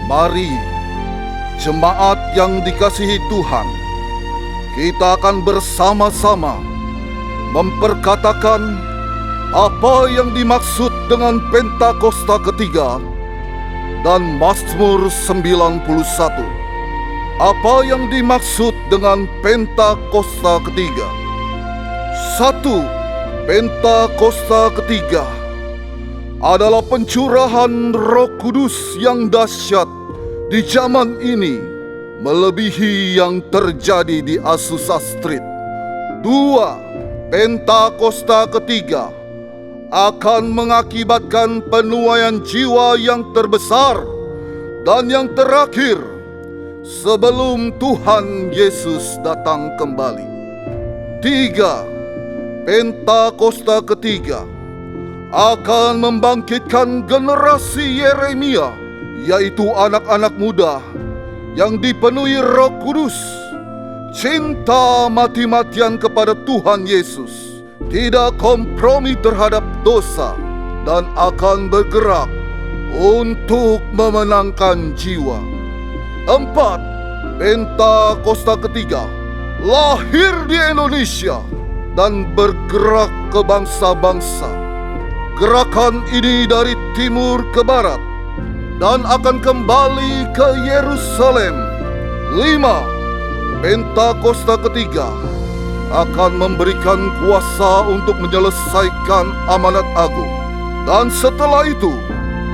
Mari, jemaat yang dikasihi Tuhan, kita akan bersama-sama memperkatakan apa yang dimaksud dengan Pentakosta ketiga dan Mazmur 91. Apa yang dimaksud dengan Pentakosta ketiga? 1. Pentakosta ketiga adalah pencurahan Roh Kudus yang dahsyat di zaman ini, melebihi yang terjadi di Azusa Street. 2. Pentakosta ketiga akan mengakibatkan penuaian jiwa yang terbesar dan yang terakhir sebelum Tuhan Yesus datang kembali. 3. Pentakosta ketiga akan membangkitkan generasi Yeremia, yaitu anak-anak muda yang dipenuhi Roh Kudus, cinta mati-matian kepada Tuhan Yesus, tidak kompromi terhadap dosa, dan akan bergerak untuk memenangkan jiwa. 4. Pentakosta ketiga lahir di Indonesia dan bergerak ke bangsa-bangsa. Gerakan ini dari timur ke barat dan akan kembali ke Yerusalem. 5. Pentakosta ketiga akan memberikan kuasa untuk menyelesaikan amanat agung. Dan setelah itu,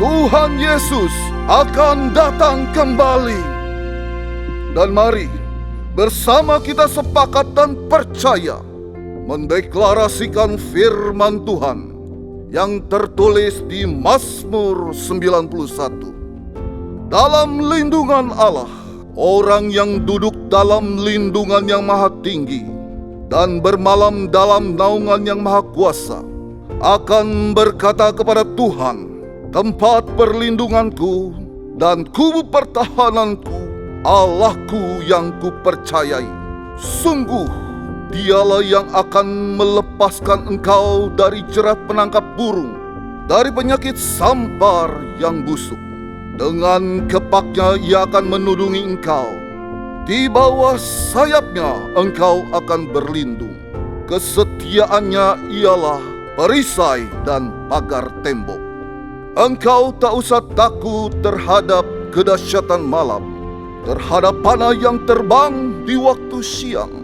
Tuhan Yesus akan datang kembali. Dan mari, bersama kita sepakat dan percaya mendeklarasikan firman Tuhan yang tertulis di Mazmur 91. Dalam lindungan Allah, orang yang duduk dalam lindungan yang maha tinggi dan bermalam dalam naungan yang maha kuasa akan berkata kepada Tuhan, tempat perlindunganku dan kubu pertahananku, Allahku yang kupercayai. Sungguh Dialah yang akan melepaskan engkau dari jerat penangkap burung, dari penyakit sampar yang busuk. Dengan kepaknya ia akan menudungi engkau. Di bawah sayapnya engkau akan berlindung. Kesetiaannya ialah perisai dan pagar tembok. Engkau tak usah takut terhadap kedahsyatan malam, terhadap panah yang terbang di waktu siang,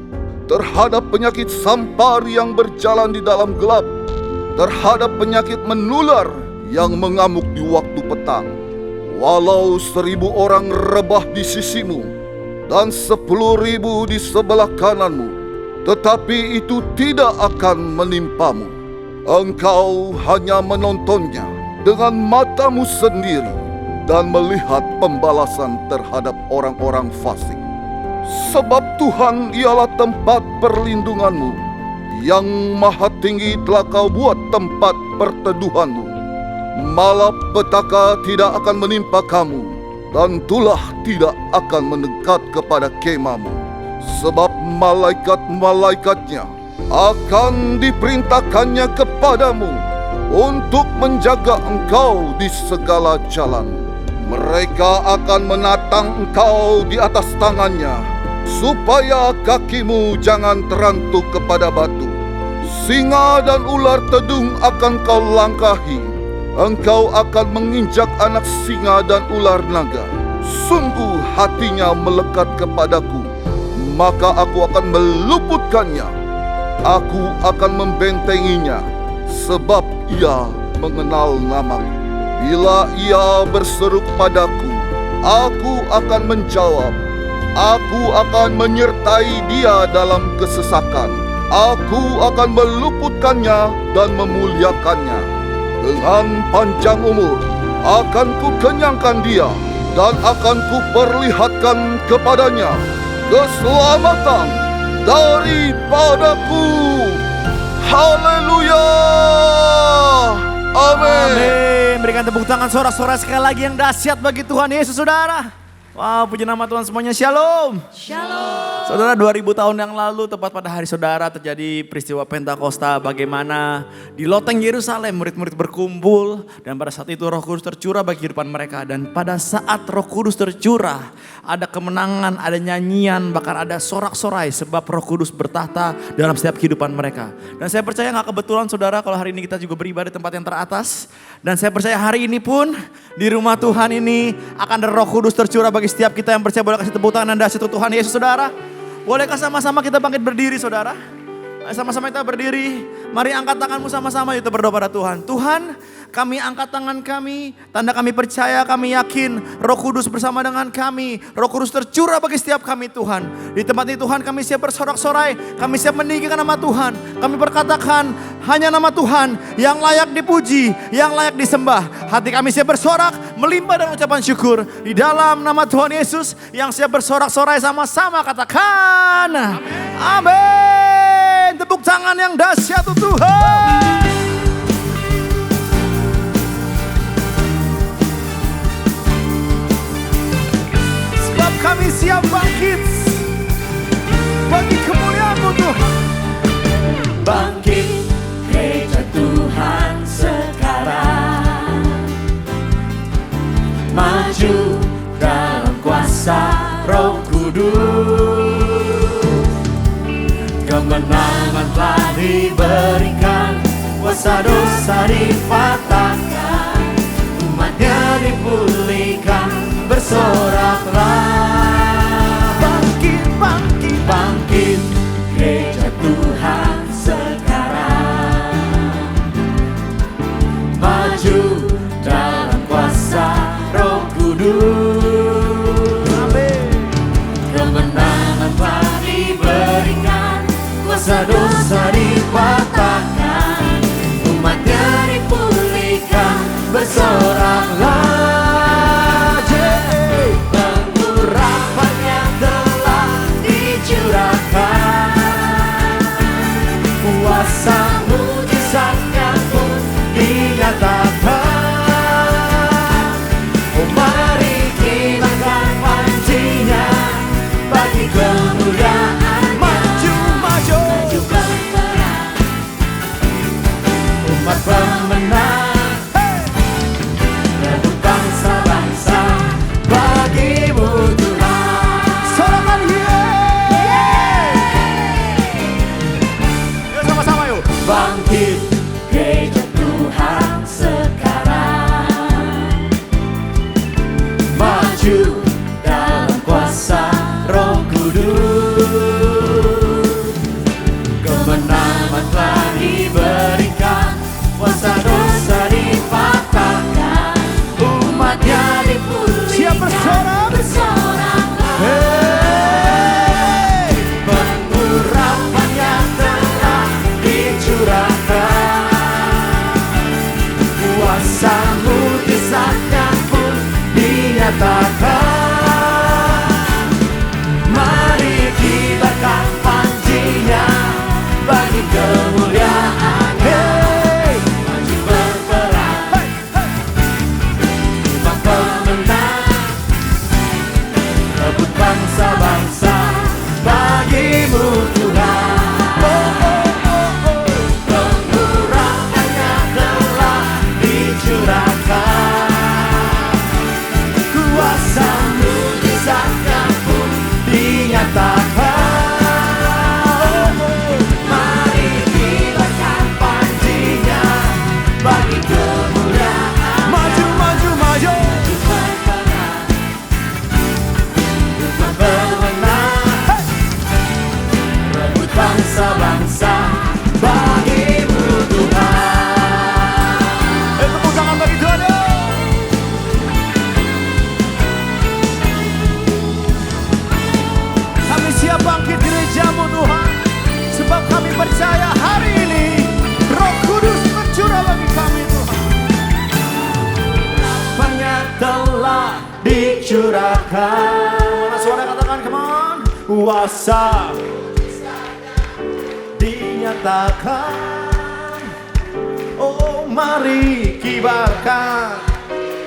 terhadap penyakit sampar yang berjalan di dalam gelap, terhadap penyakit menular yang mengamuk di waktu petang. Walau 1.000 orang rebah di sisimu dan 10.000 di sebelah kananmu, tetapi itu tidak akan menimpamu. Engkau hanya menontonnya dengan matamu sendiri dan melihat pembalasan terhadap orang-orang fasik. Sebab Tuhan ialah tempat perlindunganmu, yang maha tinggi telah kau buat tempat perteduhanmu. Malapetaka tidak akan menimpa kamu, dan tulah tidak akan mendekat kepada kemahmu. Sebab malaikat-malaikatnya akan diperintahkannya kepadamu untuk menjaga engkau di segala jalan. Mereka akan menatang engkau di atas tangannya, supaya kakimu jangan terantuk kepada batu. Singa dan ular tedung akan kau langkahi. Engkau akan menginjak anak singa dan ular naga. Sungguh hatinya melekat kepadaku, maka aku akan meluputkannya. Aku akan membentenginya, sebab ia mengenal namaku. Bila ia berseru padaku, aku akan menjawab. Aku akan menyertai dia dalam kesesakan. Aku akan meluputkannya dan memuliakannya. Dengan panjang umur akan kukenyangkan dia, dan akan kuperlihatkan kepadanya keselamatan daripadaku. Haleluya! Amin. Amin. Berikan tepuk tangan sorak-sorai sekali lagi yang dahsyat bagi Tuhan Yesus, saudara. Wow, puji nama Tuhan semuanya. Shalom. Shalom. Saudara, 2000 tahun yang lalu tepat pada hari saudara terjadi peristiwa Pentakosta, bagaimana di loteng Yerusalem murid-murid berkumpul dan pada saat itu Roh Kudus tercurah bagi kehidupan mereka. Dan pada saat Roh Kudus tercurah ada kemenangan, ada nyanyian, bahkan ada sorak-sorai sebab Roh Kudus bertahta dalam setiap kehidupan mereka. Dan saya percaya gak kebetulan saudara kalau hari ini kita juga beribadah di tempat yang teratas. Dan saya percaya hari ini pun di rumah Tuhan ini akan ada Roh Kudus tercurah bagi setiap kita yang percaya. Boleh kasih tepuk tangan dan dahsyat Tuhan Yesus saudara. Bolehkah sama-sama kita bangkit berdiri saudara? Sama-sama kita berdiri. Mari angkat tanganmu sama-sama kita berdoa pada Tuhan. Tuhan, kami angkat tangan kami, tanda kami percaya, kami yakin Roh Kudus bersama dengan kami. Roh Kudus tercurah bagi setiap kami Tuhan. Di tempat ini Tuhan kami siap bersorak-sorai, kami siap meninggikan nama Tuhan. Kami berkatakan hanya nama Tuhan yang layak dipuji, yang layak disembah. Hati kami siap bersorak, melimpah dan ucapan syukur. Di dalam nama Tuhan Yesus yang siap bersorak-sorai sama-sama katakan amin. Tepuk tangan yang dahsyat untuk Tuhan. Sebab kami siap bangkit bagi kemuliaan-Mu Tuhan. Bangkit gereja Tuhan sekarang, maju dalam kuasa Roh Kudus. Kemenangan telah diberikan, kuasa dosa dipatahkan, umatnya dipulihkan, bersoraklah. Bangkit, bangkit, Bangkit gereja Tuhan sekarang, maju dalam kuasa Roh Kudus. Kemenangan telah diberikan, kuasa dosa dipatahkan, umatnya dipulihkan, bersoraklah. Pengurapannya telah dicurahkan, kuasa mujizatnya pun dinyatakan. Oh mari kibarkan pancinya bagi kemuliaan. maju, maju. Maju berperang, umat pemenang, rebut bangsa-bangsa bagimu Tuhan. Sorakan yuk sama-sama yuk. Bangkit gereja Tuhan sekarang, maju dalam kuasa Roh Kudus. Kemenangan telah diberikan, kuasa dosa dipatahkan, umatnya dipulihkan, Siap bersorak. bersoraklah. Hey. Pengurapannya telah dicurahkan, kuasa mujizatnya pun dinyatakan. Mari kibarkan pancinya bagi kemuliaannya. Maju berperang, umat pemenang, rebut bangsa-bangsa bagimu Tuhan. Pengurapannya telah dicurahkan, kuasa mujizatnya pun dinyatakan. Mari kibarkan pancinya bagi kemuliaan. Maju, maju, maju. Berperang, umat pemenang, rebut bangsa-bangsa bagimu Tuhan. Tepuk tangan bagi Tuhan yuk. Kami siap bangkit gereja-Mu Tuhan, sebab kami percaya hari ini Roh Kudus tercurah bagi kami Tuhan. Banyak telah dicurahkan, Mana suara katakan, come on. kuasa dinyatakan. Oh mari kibarkan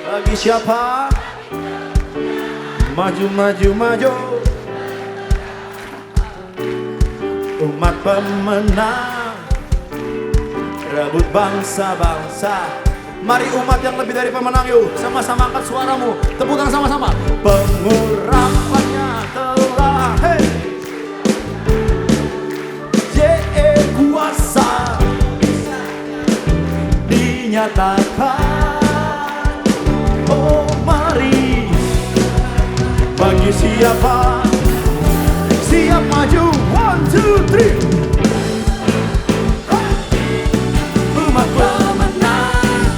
bagi siapa? Maju, maju, maju. Umat pemenang, rebut bangsa-bangsa. Mari umat yang lebih dari pemenang yuk. Sama-sama angkat suaramu. Tepuk tangan sama-sama. Pengurapannya telah kuasa dinyatakan. Oh mari, bagi siapa siap maju. 1, 2, 3. Umat pemenang,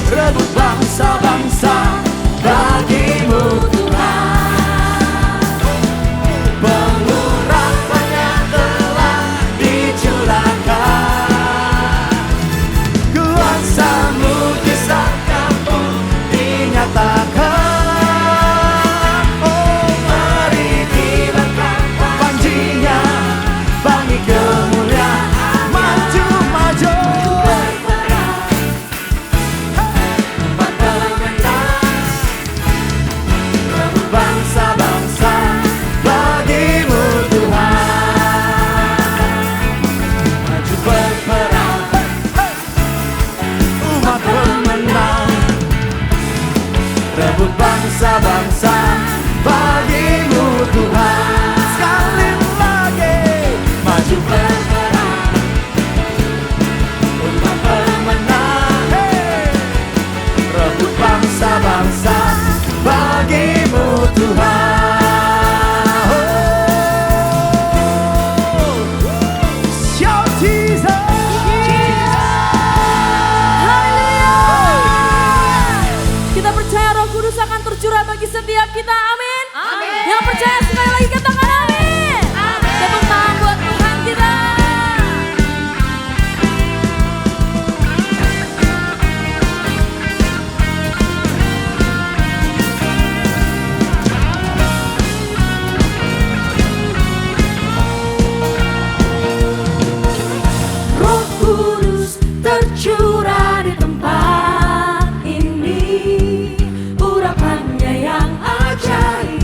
rebut bangsa-bangsa bagimu Tuhan. Pengurapannya telah dicurahkan, kuasa mujizat kamu dinyatakan. Oh mari kibarkan panjinya, bagi kemuliaan. Maju, maju. Bangsa-bangsa bagimu Tuhan. Maju berperang, umat pemenang, rebut bangsa-bangsa bagimu Tuhan. Sekali lagi, maju berperang, umat pemenang, rebut bangsa-bangsa bagimu Tuhan. Shout Jesus. Kita percaya Roh Kudus akan tercurah bagi setiap kita, amin. Yang percaya sekali lagi katakan amin. Tepuk tangan buat Tuhan kita. Roh Kudus tercurah di tempat ini, urapannya yang ajaib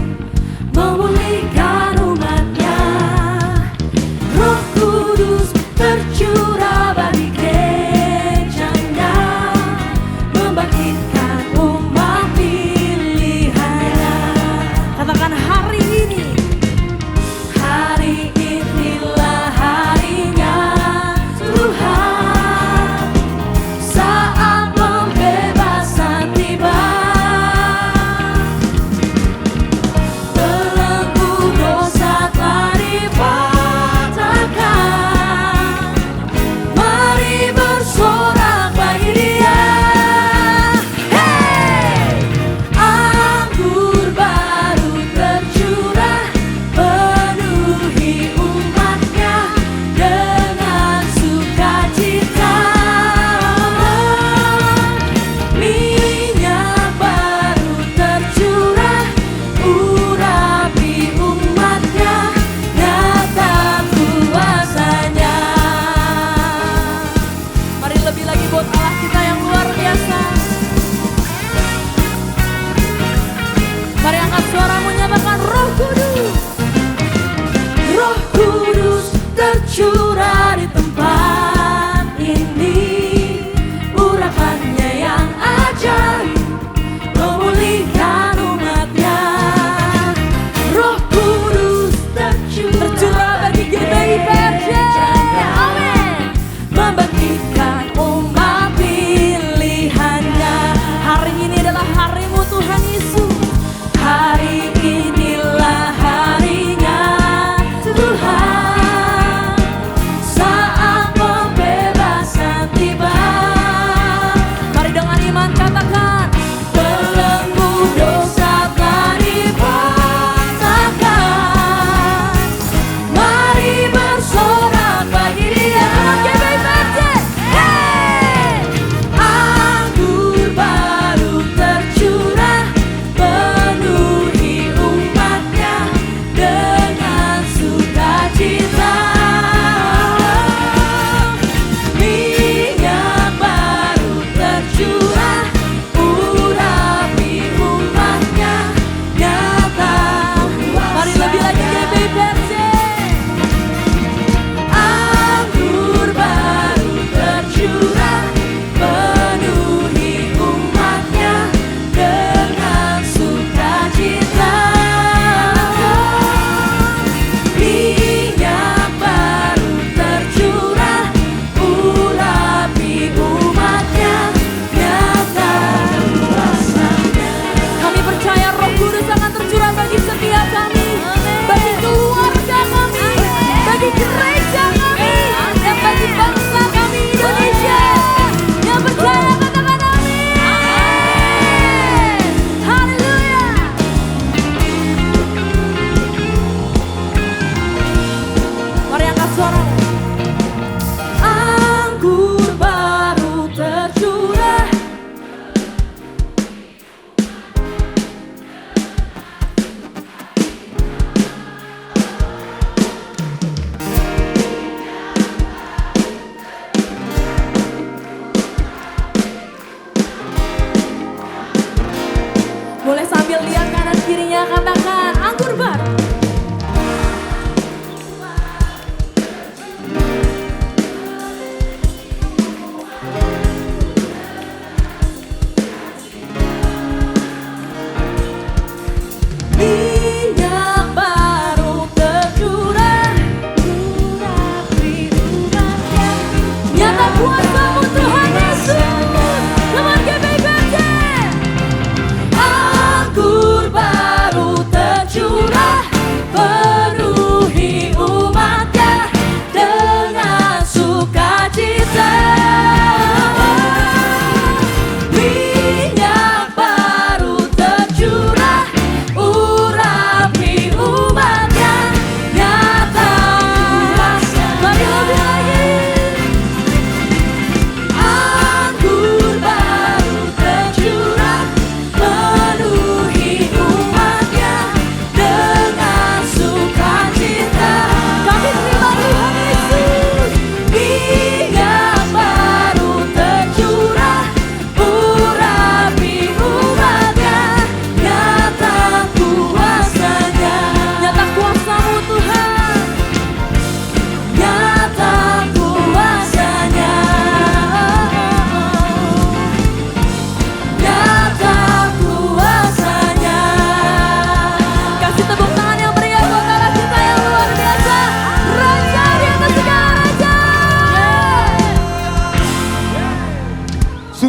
memulihkan umatnya. Roh Kudus tercurah bagi gerejanya, membangkitkan umat pilihannya. Katakan hari ini, hari inilah harinya Tuhan.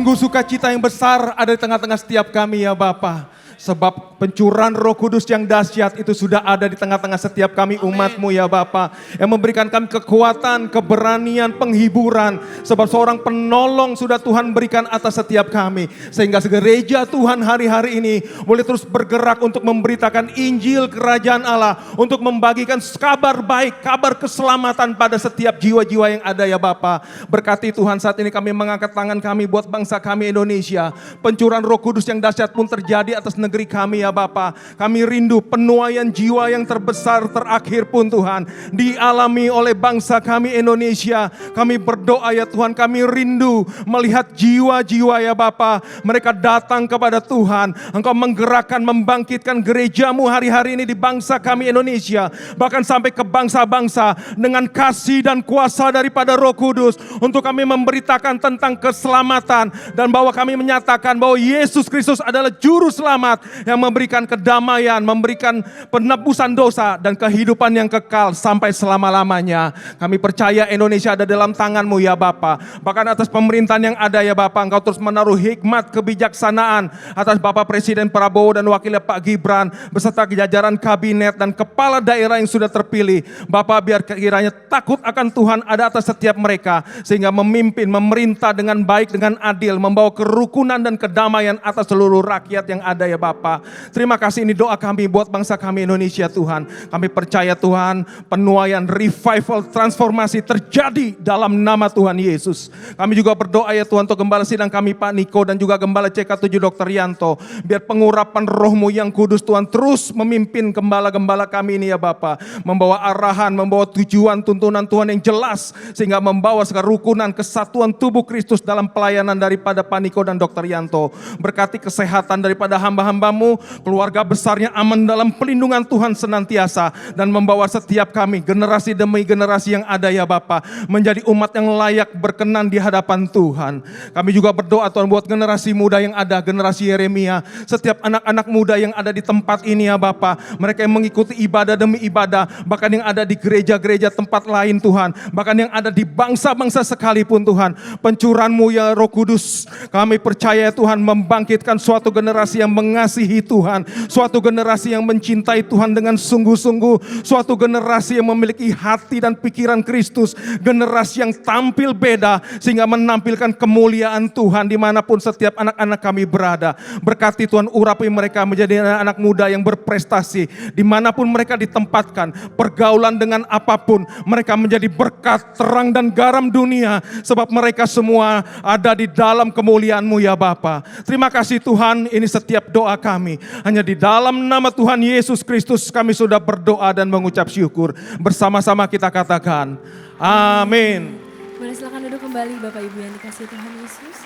Sungguh sukacita yang besar ada di tengah-tengah setiap kami ya Bapa. Sebab pencurahan Roh Kudus yang dahsyat itu sudah ada di tengah-tengah setiap kami umat-Mu ya Bapa. Yang memberikan kami kekuatan, keberanian, penghiburan. Sebab seorang penolong sudah Tuhan berikan atas setiap kami. Sehingga gereja Tuhan hari-hari ini boleh terus bergerak untuk memberitakan Injil Kerajaan Allah. Untuk membagikan kabar baik, kabar keselamatan pada setiap jiwa-jiwa yang ada ya Bapa. Berkati Tuhan, saat ini kami mengangkat tangan kami buat bangsa kami Indonesia. Pencurahan Roh Kudus yang dahsyat pun terjadi atas negeri kami ya Bapa. Kami rindu penuaian jiwa yang terbesar terakhir pun Tuhan dialami oleh bangsa kami Indonesia. Kami berdoa ya Tuhan, kami rindu melihat jiwa-jiwa ya Bapa. Mereka datang kepada Tuhan. Engkau menggerakkan, membangkitkan gerejamu hari-hari ini di bangsa kami Indonesia. Bahkan sampai ke bangsa-bangsa dengan kasih dan kuasa daripada Roh Kudus. Untuk kami memberitakan tentang keselamatan. Dan bahwa kami menyatakan bahwa Yesus Kristus adalah juru selamat yang memberikan kedamaian, memberikan penebusan dosa dan kehidupan yang kekal sampai selama-lamanya. Kami percaya Indonesia ada dalam tangan-Mu ya Bapa. Bahkan atas pemerintahan yang ada ya Bapa, Engkau terus menaruh hikmat, kebijaksanaan atas Bapak Presiden Prabowo dan wakilnya Pak Gibran beserta jajaran kabinet dan kepala daerah yang sudah terpilih. Bapak, biar kiranya takut akan Tuhan ada atas setiap mereka sehingga memimpin, memerintah dengan baik, dengan adil, membawa kerukunan dan kedamaian atas seluruh rakyat yang ada ya Bapa. Terima kasih, ini doa kami buat bangsa kami Indonesia Tuhan. Kami percaya Tuhan, penuaian, revival, transformasi terjadi dalam nama Tuhan Yesus. Kami juga berdoa ya Tuhan untuk Gembala Sidang kami Pak Niko dan juga Gembala CK7 Dr. Yanto. Biar pengurapan Roh-Mu yang kudus Tuhan terus memimpin gembala-gembala kami ini ya Bapa. Membawa arahan, membawa tujuan, tuntunan Tuhan yang jelas. Sehingga membawa kerukunan, kesatuan tubuh Kristus dalam pelayanan daripada Pak Niko dan Dr. Yanto. Berkati kesehatan daripada hamba-hamba-Mu, keluarga besarnya aman dalam pelindungan Tuhan senantiasa. Dan membawa setiap kami, generasi demi generasi yang ada ya Bapa, menjadi umat yang layak berkenan di hadapan Tuhan. Kami juga berdoa Tuhan buat generasi muda yang ada, generasi Yeremia. Setiap anak-anak muda yang ada di tempat ini ya Bapa, mereka yang mengikuti ibadah demi ibadah, bahkan yang ada di gereja-gereja tempat lain Tuhan, bahkan yang ada di bangsa-bangsa sekalipun Tuhan. Pencurahan-Mu ya Roh Kudus, kami percaya Tuhan membangkitkan suatu generasi yang mengasihi Tuhan, suatu generasi yang mencintai Tuhan dengan sungguh-sungguh, suatu generasi yang memiliki hati dan pikiran Kristus, generasi yang tampil beda sehingga menampilkan kemuliaan Tuhan dimanapun setiap anak-anak kami berada. Berkati Tuhan, urapi mereka menjadi anak-anak muda yang berprestasi dimanapun mereka ditempatkan, pergaulan dengan apapun, mereka menjadi berkat, terang dan garam dunia, sebab mereka semua ada di dalam kemuliaan-Mu ya Bapa. Terima kasih Tuhan, ini setiap doa kami hanya di dalam nama Tuhan Yesus Kristus kami sudah berdoa dan mengucap syukur. Bersama-sama kita katakan amin. Boleh silakan duduk kembali Bapak Ibu yang dikasihi Tuhan Yesus.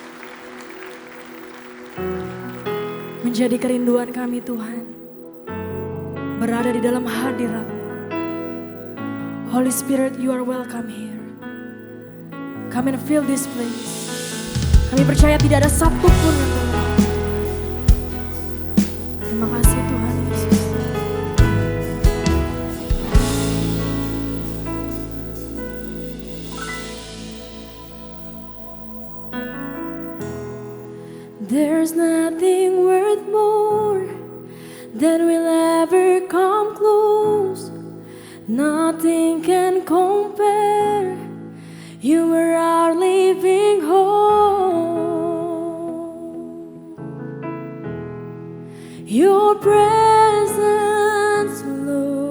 Menjadi kerinduan kami Tuhan, berada di dalam hadirat-Mu. Holy Spirit, you are welcome here. Come and fill this place. Kami percaya tidak ada satupun yang lewat. Terima kasih Tuhan Yesus. There's nothing worth more that will ever come close. Nothing can compare. You are our living hope. Your presence, Lord.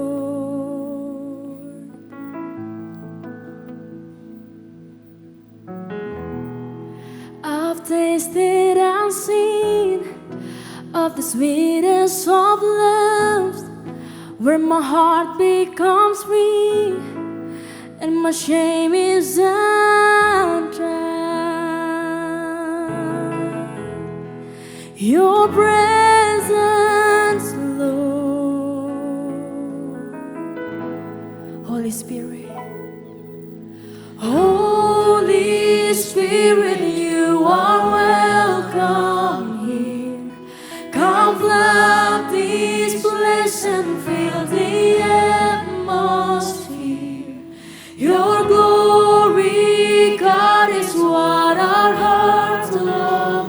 I've tasted and seen of the sweetest of loves, where my heart becomes free and my shame is undone. Your presence, Lord. Holy Spirit, Holy Spirit, you are welcome here. Come flood this place and fill the atmosphere. Your glory, God, is what our hearts long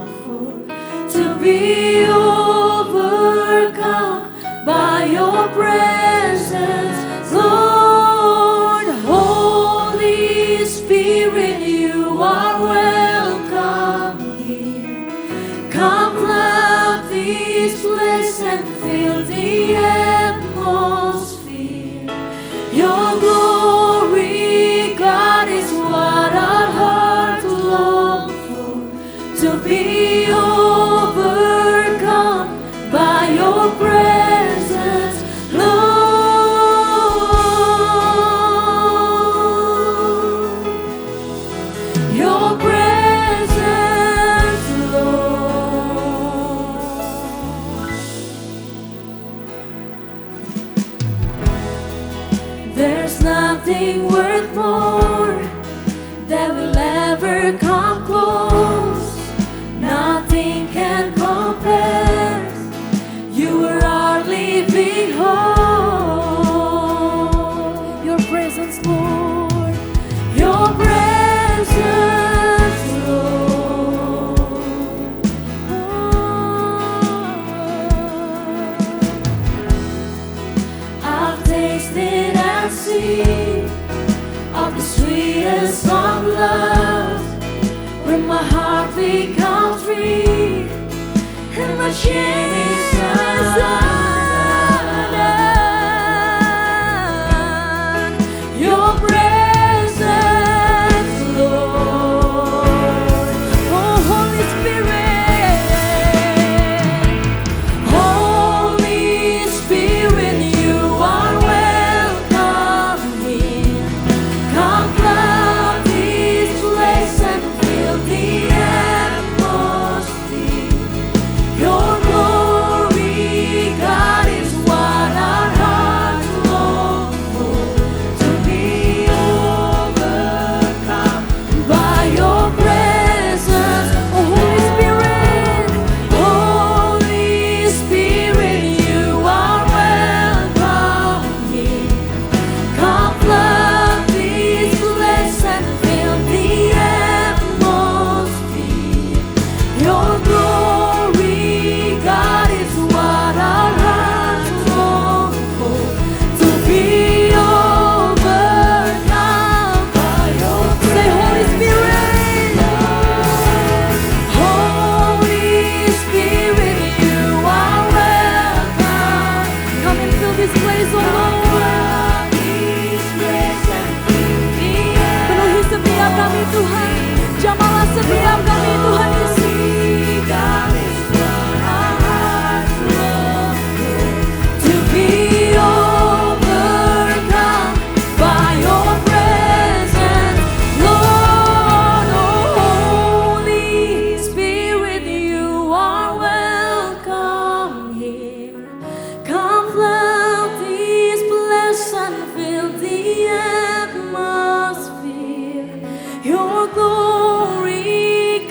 to be overcome by your presence, Lord. Your presence, Lord. There's nothing worth more that will ever come close. Nothing can compare. You are our living hope. Your presence, Lord. Your presence, Lord. I've tasted and seen of the sweetest of love, when my heart becomes free and my shame is undone. Your presence, Lord. Oh, Holy Spirit, Holy Spirit, you are welcome here. Come flood this place and fill the atmosphere. Your glory, God, is what our hearts long for. To be overcome by your presence. Oh, Holy Spirit, Holy Spirit, you are welcome here. Come flood this place and fill the atmosphere. Your glory, God, is what our hearts long for. To be overcome by your presence. Say, Holy Spirit, Holy Spirit, you are welcome. Come and fill this place, oh Lord. Penuhi setiap kami, Tuhan. Jamalah setiap kami, Tuhan Yesus. To be overcome by your presence, Lord. Holy Spirit, you are welcome here. Come flood this place and fill the atmosphere. Your glory,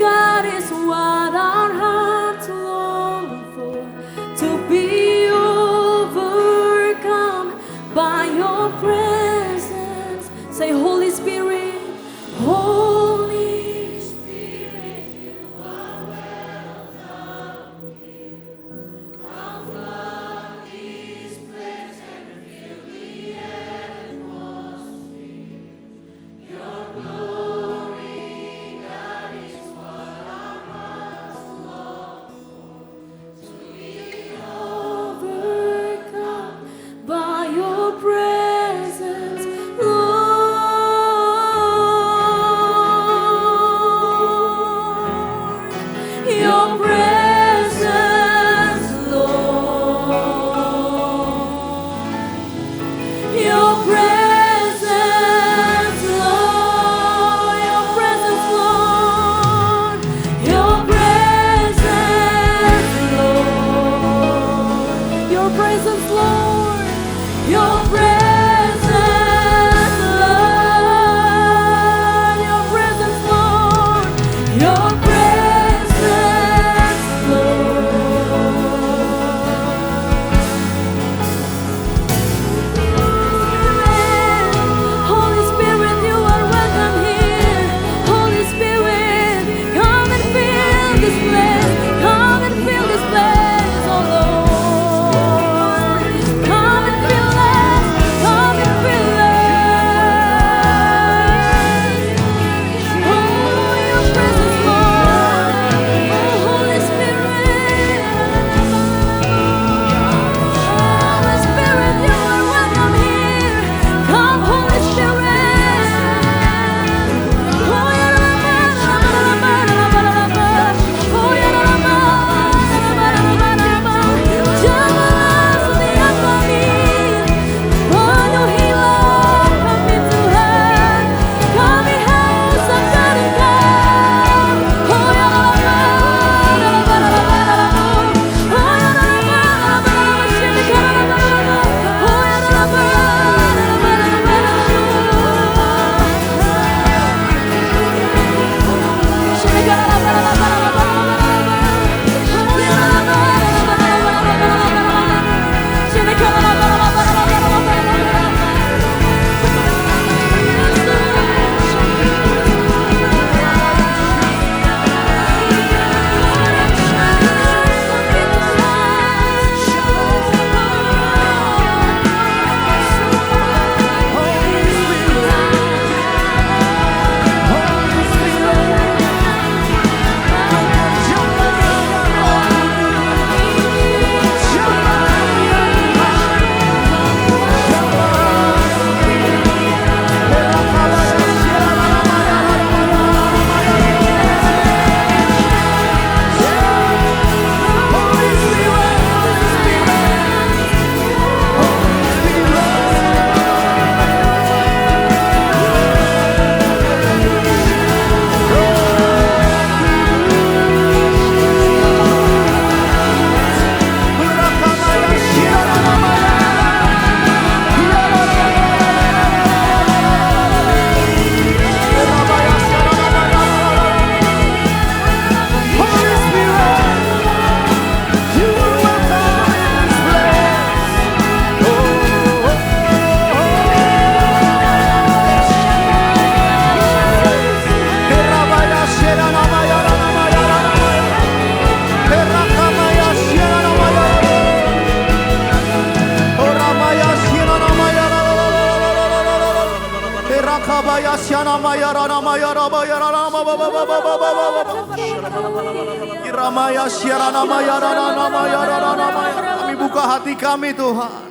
Kami buka hati kami Tuhan.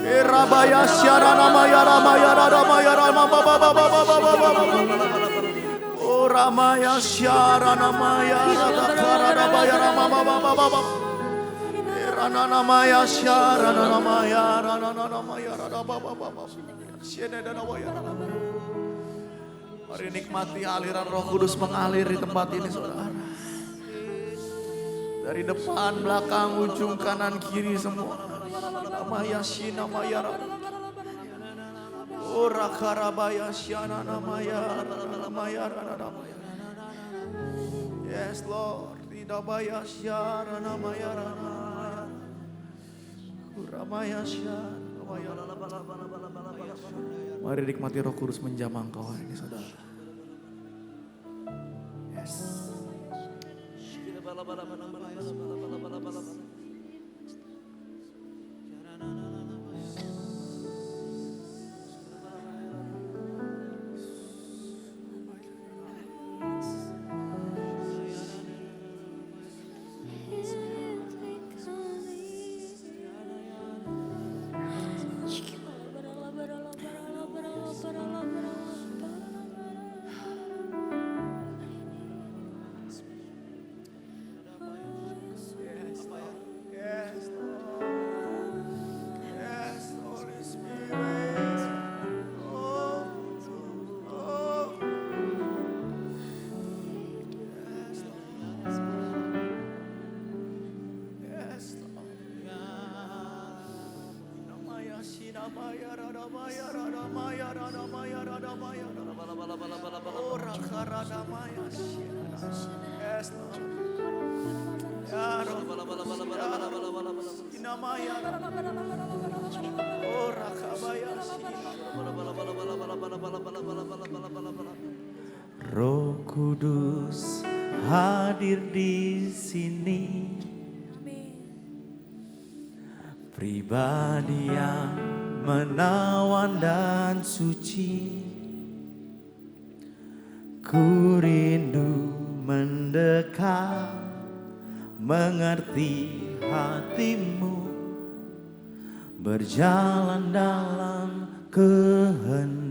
Irabaya syarana maya ramaya ramaya ramaya Oh ramaya syarana maya radakara ramaya ramaya Irana maya syarana maya rana maya radababa Mari nikmati aliran Roh Kudus mengalir di tempat ini saudara. Dari depan, belakang, ujung, kanan, kiri semua. Namaya shina maya. Oh rakarabaya syana namaya namaya namaya. Yes Lord, ridabaya syana namaya namaya. Uramaya syana namaya. Mari nikmati Roh Kudus menjamah engkau hari ini saudara. Yes. Roh Kudus hadir di sini. Pribadi yang menawan dan suci. Ku rindu mendekat, mengerti hatimu, berjalan dalam kehendak-Mu.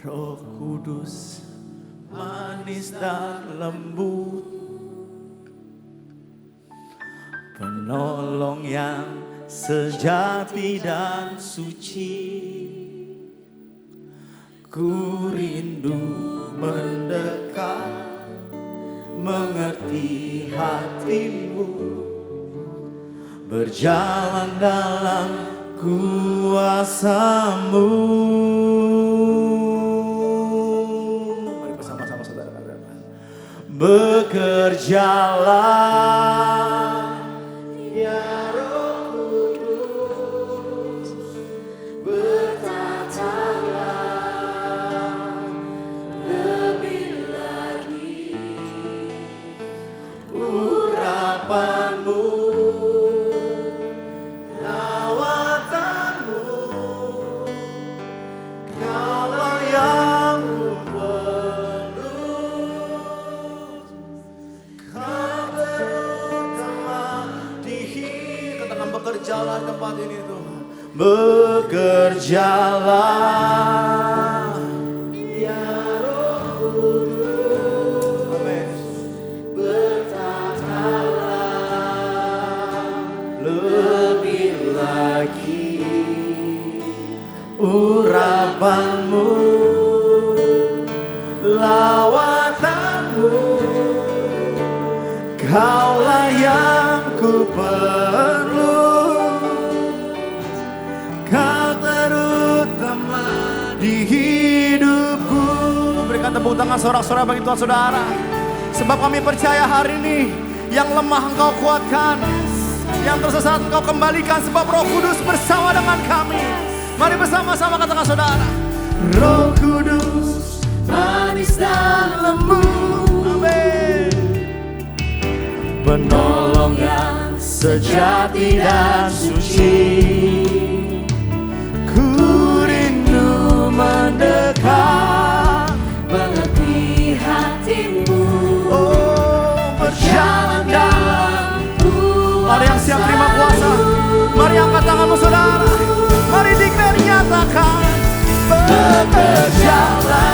Roh Kudus manis dan lembut, penolong yang sejati dan suci. Ku rindu mendekat, mengerti hatimu, berjalan dalam kuasa-Mu. Mari bersama-sama saudara. Bekerjalah ya Roh Kudus, bertatalah lebih lagi urapan-Mu, lawatanmu, Kaulah yang perlu. Kau terutama di hidup. Katakan bekerjalah tempat ini Tuhan. Bekerjalah ya Roh Kudus. Amin. Bertatalah lebih lagi urapan-Mu, lawatanmu, Kaulah yang ku perlu. Kau terutama di hidupku. Berikan tepuk tangan sorak-sorak bagi Tuhan saudara. Sebab kami percaya hari ini yang lemah Engkau kuatkan, yang tersesat Engkau kembalikan, sebab Roh Kudus bersama dengan kami. Mari bersama-sama katakan saudara. Roh Kudus manis dan lembut, amin, penolong yang sejati dan suci. Ku mendekat, mengerti hatimu. oh berjalan dalam Kuasa. Mari yang siap terima kuasa, mari angkat tanganmu saudara, mari declare nyatakan, bekerjalah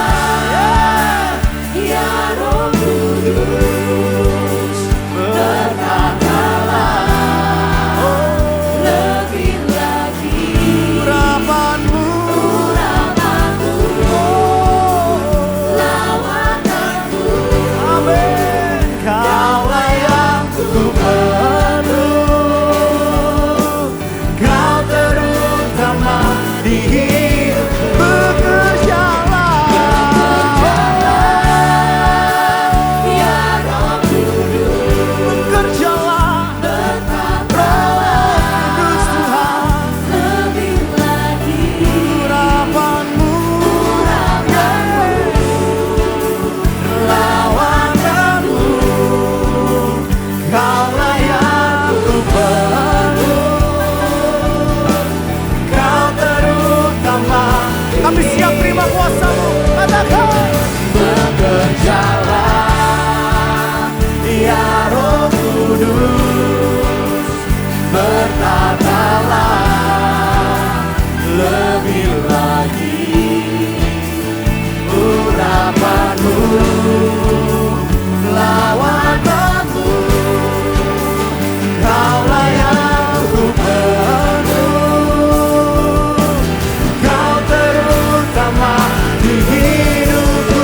Ya Roh Kudus, berkatalah lebih lagi. urapanmu, Lawatanmu, amin. Kaulah yang ku perlu, kau terutama di hidup. Bekerjalah, Ya Roh Kudus, bekerjalah, berkatalah Kudus Tuhan. lebih lagi. Urapanmu, lawatanmu, kaulah yang ku perlu, kau terutama. Kami siap terima kuasa-Mu, katakan, bekerjalah, ya Roh Kudus, berkatalah lebih lagi. Urapanmu, lawatanmu, kaulah yang ku perlu, kau terutama di hidupku.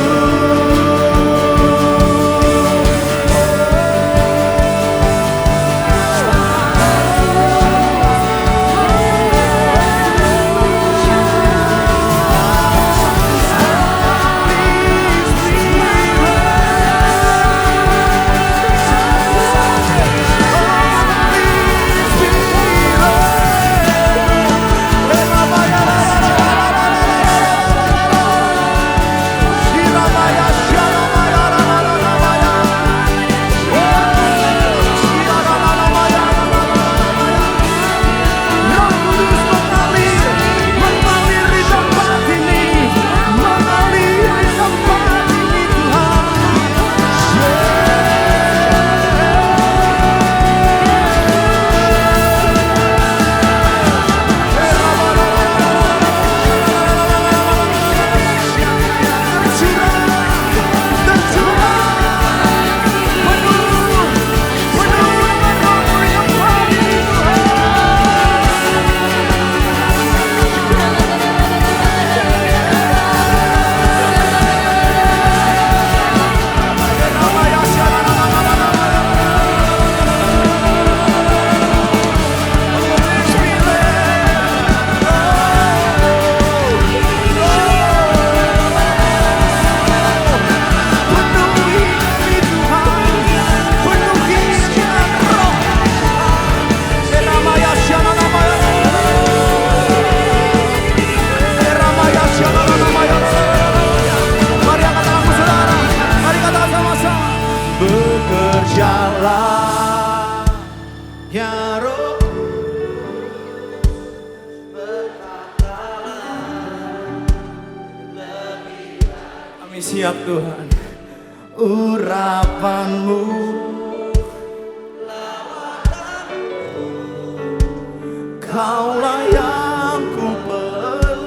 Bekerjalah, ya Roh, kami siap Tuhan. Urapanmu, kaulah yang ku perlu,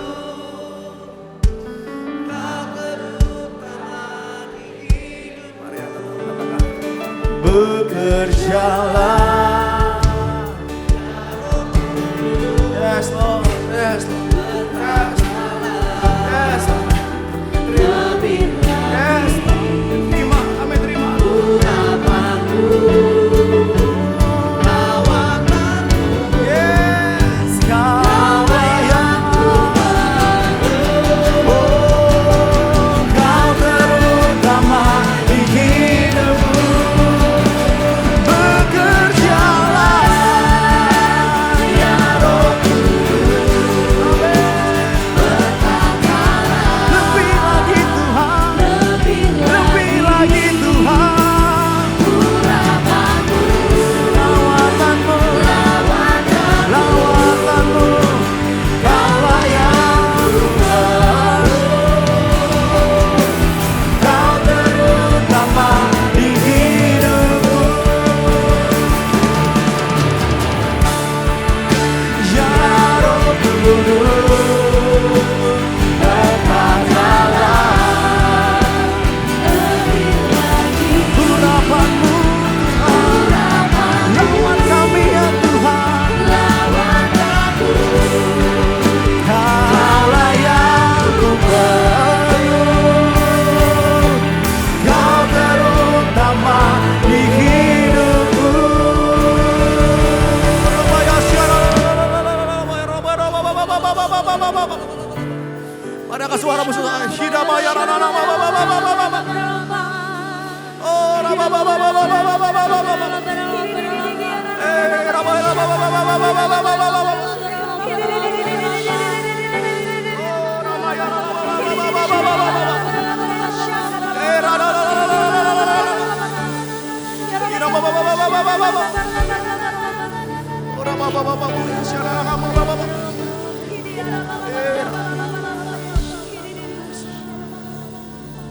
kau terutama di hidup. Mari katakan, bekerjalah. Yes Lord, yes Lord, yes Lord, yes Lord. Yes, terima, kami terima. Yes, kaulah yang ku perlu, kau terutama di hidupku. Bekerja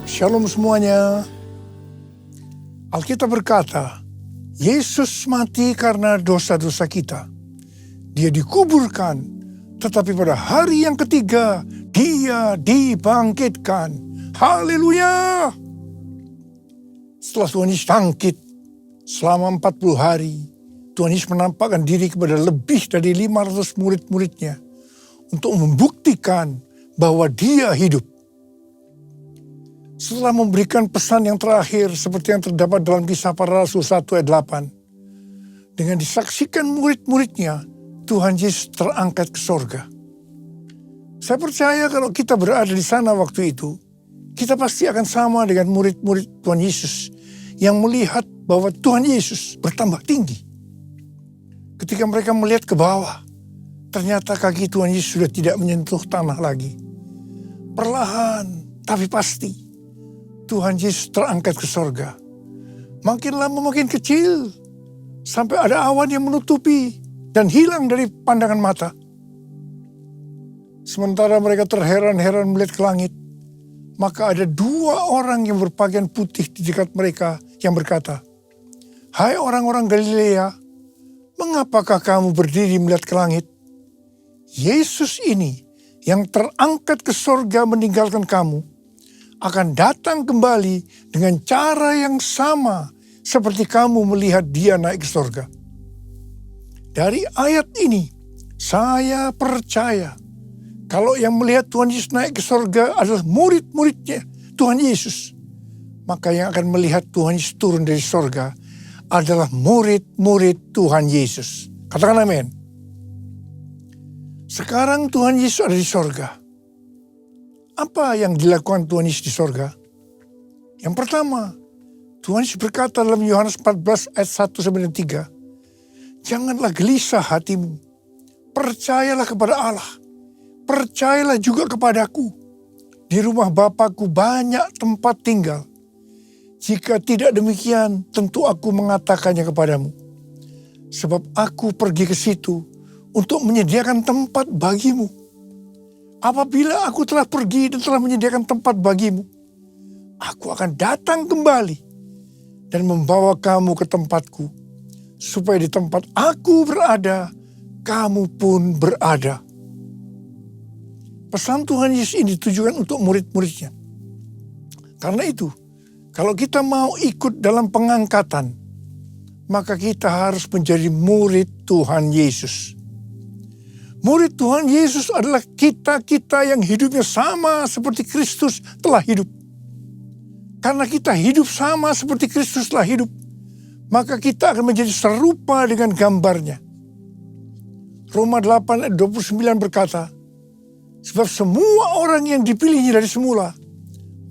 Shalom semuanya. Alkitab berkata, Yesus mati karena dosa-dosa kita. Dia dikuburkan, tetapi pada hari yang ketiga, dia dibangkitkan. Haleluya! Setelah Tuhan Yesus bangkit, selama 40 hari, Tuhan Yesus menampakkan diri kepada lebih dari 500 murid-muridnya untuk membuktikan bahwa dia hidup. Setelah memberikan pesan yang terakhir seperti yang terdapat dalam Kisah Para Rasul 1 ayat 8. Dengan disaksikan murid-muridnya, Tuhan Yesus terangkat ke sorga. Saya percaya kalau kita berada di sana waktu itu, kita pasti akan sama dengan murid-murid Tuhan Yesus yang melihat bahwa Tuhan Yesus bertambah tinggi. Ketika mereka melihat ke bawah, ternyata kaki Tuhan Yesus sudah tidak menyentuh tanah lagi. Perlahan tapi pasti, Tuhan Yesus terangkat ke sorga. Makin lama makin kecil, sampai ada awan yang menutupi dan hilang dari pandangan mata. Sementara mereka terheran-heran melihat ke langit, maka ada 2 orang yang berpakaian putih di dekat mereka yang berkata, "Hai orang-orang Galilea, mengapakah kamu berdiri melihat ke langit? Yesus ini yang terangkat ke sorga meninggalkan kamu, akan datang kembali dengan cara yang sama seperti kamu melihat dia naik ke sorga." Dari ayat ini, saya percaya kalau yang melihat Tuhan Yesus naik ke sorga adalah murid-muridnya Tuhan Yesus, maka yang akan melihat Tuhan Yesus turun dari sorga adalah murid-murid Tuhan Yesus. Katakan amin. Sekarang Tuhan Yesus ada di sorga. Apa yang dilakukan Tuhan Yesus di sorga? Yang pertama, Tuhan Yesus berkata dalam Yohanes 14 ayat 1-3, "Janganlah gelisah hatimu, percayalah kepada Allah, percayalah juga kepadaku. Di rumah Bapa-Ku banyak tempat tinggal. Jika tidak demikian, tentu aku mengatakannya kepadamu. Sebab aku pergi ke situ untuk menyediakan tempat bagimu. Apabila aku telah pergi dan telah menyediakan tempat bagimu, aku akan datang kembali dan membawa kamu ke tempatku, supaya di tempat aku berada, kamu pun berada." Pesan Tuhan Yesus ini ditujukan untuk murid-muridnya. Karena itu, kalau kita mau ikut dalam pengangkatan, maka kita harus menjadi murid Tuhan Yesus. Murid Tuhan Yesus adalah kita-kita yang hidupnya sama seperti Kristus telah hidup. Karena kita hidup sama seperti Kristus telah hidup, maka kita akan menjadi serupa dengan gambarnya. Roma 8 ayat 29 berkata, "Sebab semua orang yang dipilihnya dari semula,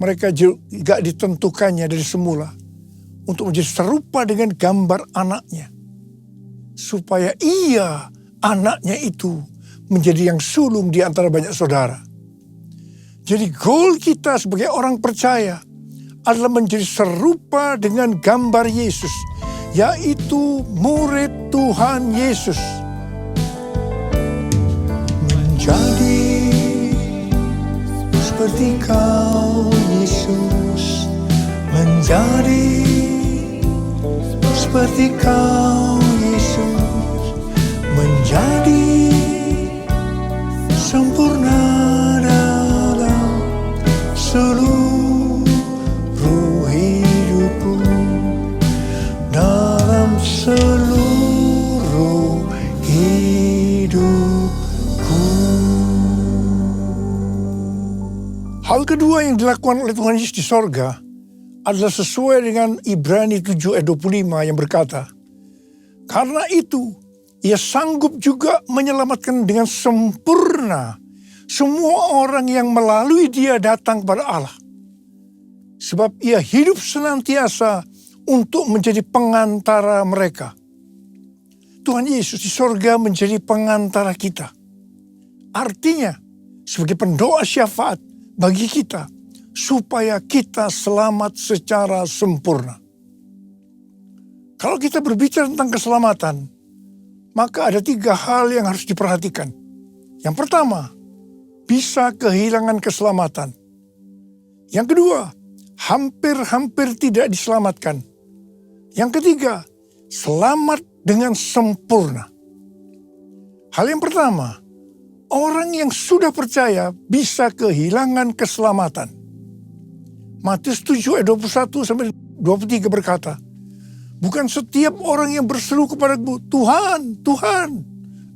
mereka juga ditentukannya dari semula untuk menjadi serupa dengan gambar anaknya, supaya ia, anaknya itu, menjadi yang sulung di antara banyak saudara." Jadi goal kita sebagai orang percaya adalah menjadi serupa dengan gambar Yesus, yaitu murid Tuhan Yesus. Menjadi seperti Kau Yesus, menjadi seperti Kau Yesus, menjadi sempurna dalam seluruh hidupku, dalam seluruh hidupku. Hal kedua yang dilakukan oleh Tuhan Yesus di sorga adalah sesuai dengan Ibrani 7 ayat 25 yang berkata, "Karena itu, Ia sanggup juga menyelamatkan dengan sempurna semua orang yang melalui Dia datang kepada Allah. Sebab Ia hidup senantiasa untuk menjadi pengantara mereka. Tuhan Yesus di sorga menjadi pengantara kita. Artinya, sebagai pendoa syafaat bagi kita, supaya kita selamat secara sempurna. Kalau kita berbicara tentang keselamatan, maka ada 3 hal yang harus diperhatikan. Yang pertama, bisa kehilangan keselamatan. Yang kedua, hampir-hampir tidak diselamatkan. Yang ketiga, selamat dengan sempurna. Hal yang pertama, orang yang sudah percaya bisa kehilangan keselamatan. Matius 7 ayat 21-23 berkata, bukan setiap orang yang berseru kepadaku, Tuhan, Tuhan,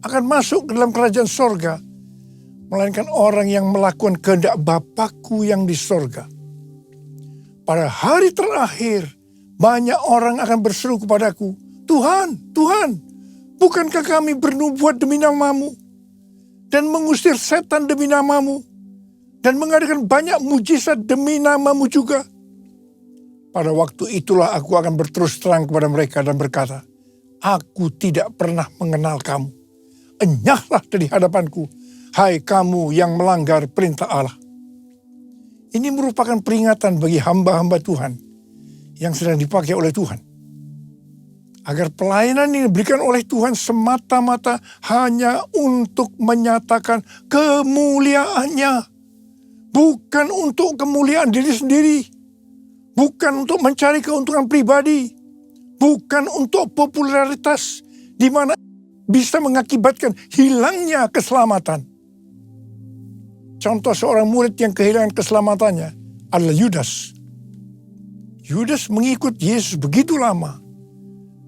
akan masuk ke dalam kerajaan sorga, melainkan orang yang melakukan kehendak Bapakku yang di sorga. Pada hari terakhir, banyak orang akan berseru kepadaku, Tuhan, Tuhan, bukankah kami bernubuat demi namamu, dan mengusir setan demi namamu, dan mengadakan banyak mujizat demi namamu juga? Pada waktu itulah aku akan berterus terang kepada mereka dan berkata, aku tidak pernah mengenal kamu. Enyahlah dari hadapanku, hai kamu yang melanggar perintah Allah. Ini merupakan peringatan bagi hamba-hamba Tuhan yang sedang dipakai oleh Tuhan. Agar pelayanan yang diberikan oleh Tuhan semata-mata hanya untuk menyatakan kemuliaannya. Bukan untuk kemuliaan diri sendiri. Bukan untuk mencari keuntungan pribadi. Bukan untuk popularitas di mana bisa mengakibatkan hilangnya keselamatan. Contoh seorang murid yang kehilangan keselamatannya adalah Yudas. Yudas mengikut Yesus begitu lama.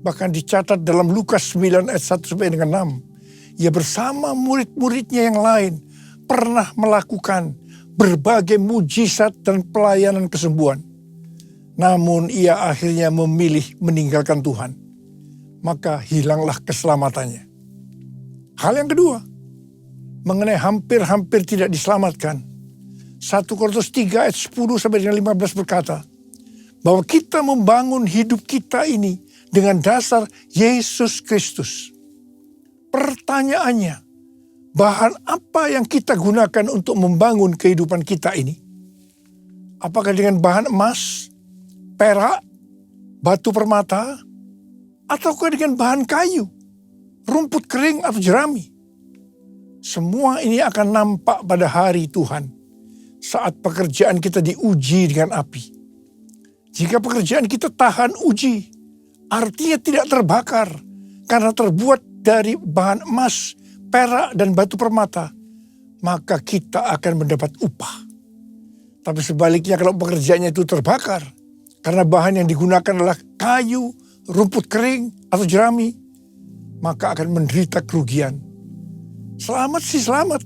Bahkan dicatat dalam Lukas 9 ayat 1-6. Ia bersama murid-muridnya yang lain pernah melakukan berbagai mujizat dan pelayanan kesembuhan. Namun ia akhirnya memilih meninggalkan Tuhan. Maka hilanglah keselamatannya. Hal yang kedua, mengenai hampir-hampir tidak diselamatkan. 1 Korintus 3 ayat 10-15 berkata, bahwa kita membangun hidup kita ini dengan dasar Yesus Kristus. Pertanyaannya, bahan apa yang kita gunakan untuk membangun kehidupan kita ini? Apakah dengan bahan emas, perak, batu permata, ataukah dengan bahan kayu, rumput kering atau jerami? Semua ini akan nampak pada hari Tuhan saat pekerjaan kita diuji dengan api. Jika pekerjaan kita tahan uji, artinya tidak terbakar karena terbuat dari bahan emas, perak, dan batu permata, maka kita akan mendapat upah. Tapi sebaliknya kalau pekerjaannya itu terbakar karena bahan yang digunakan adalah kayu, rumput kering, atau jerami, maka akan menderita kerugian. Selamat sih selamat,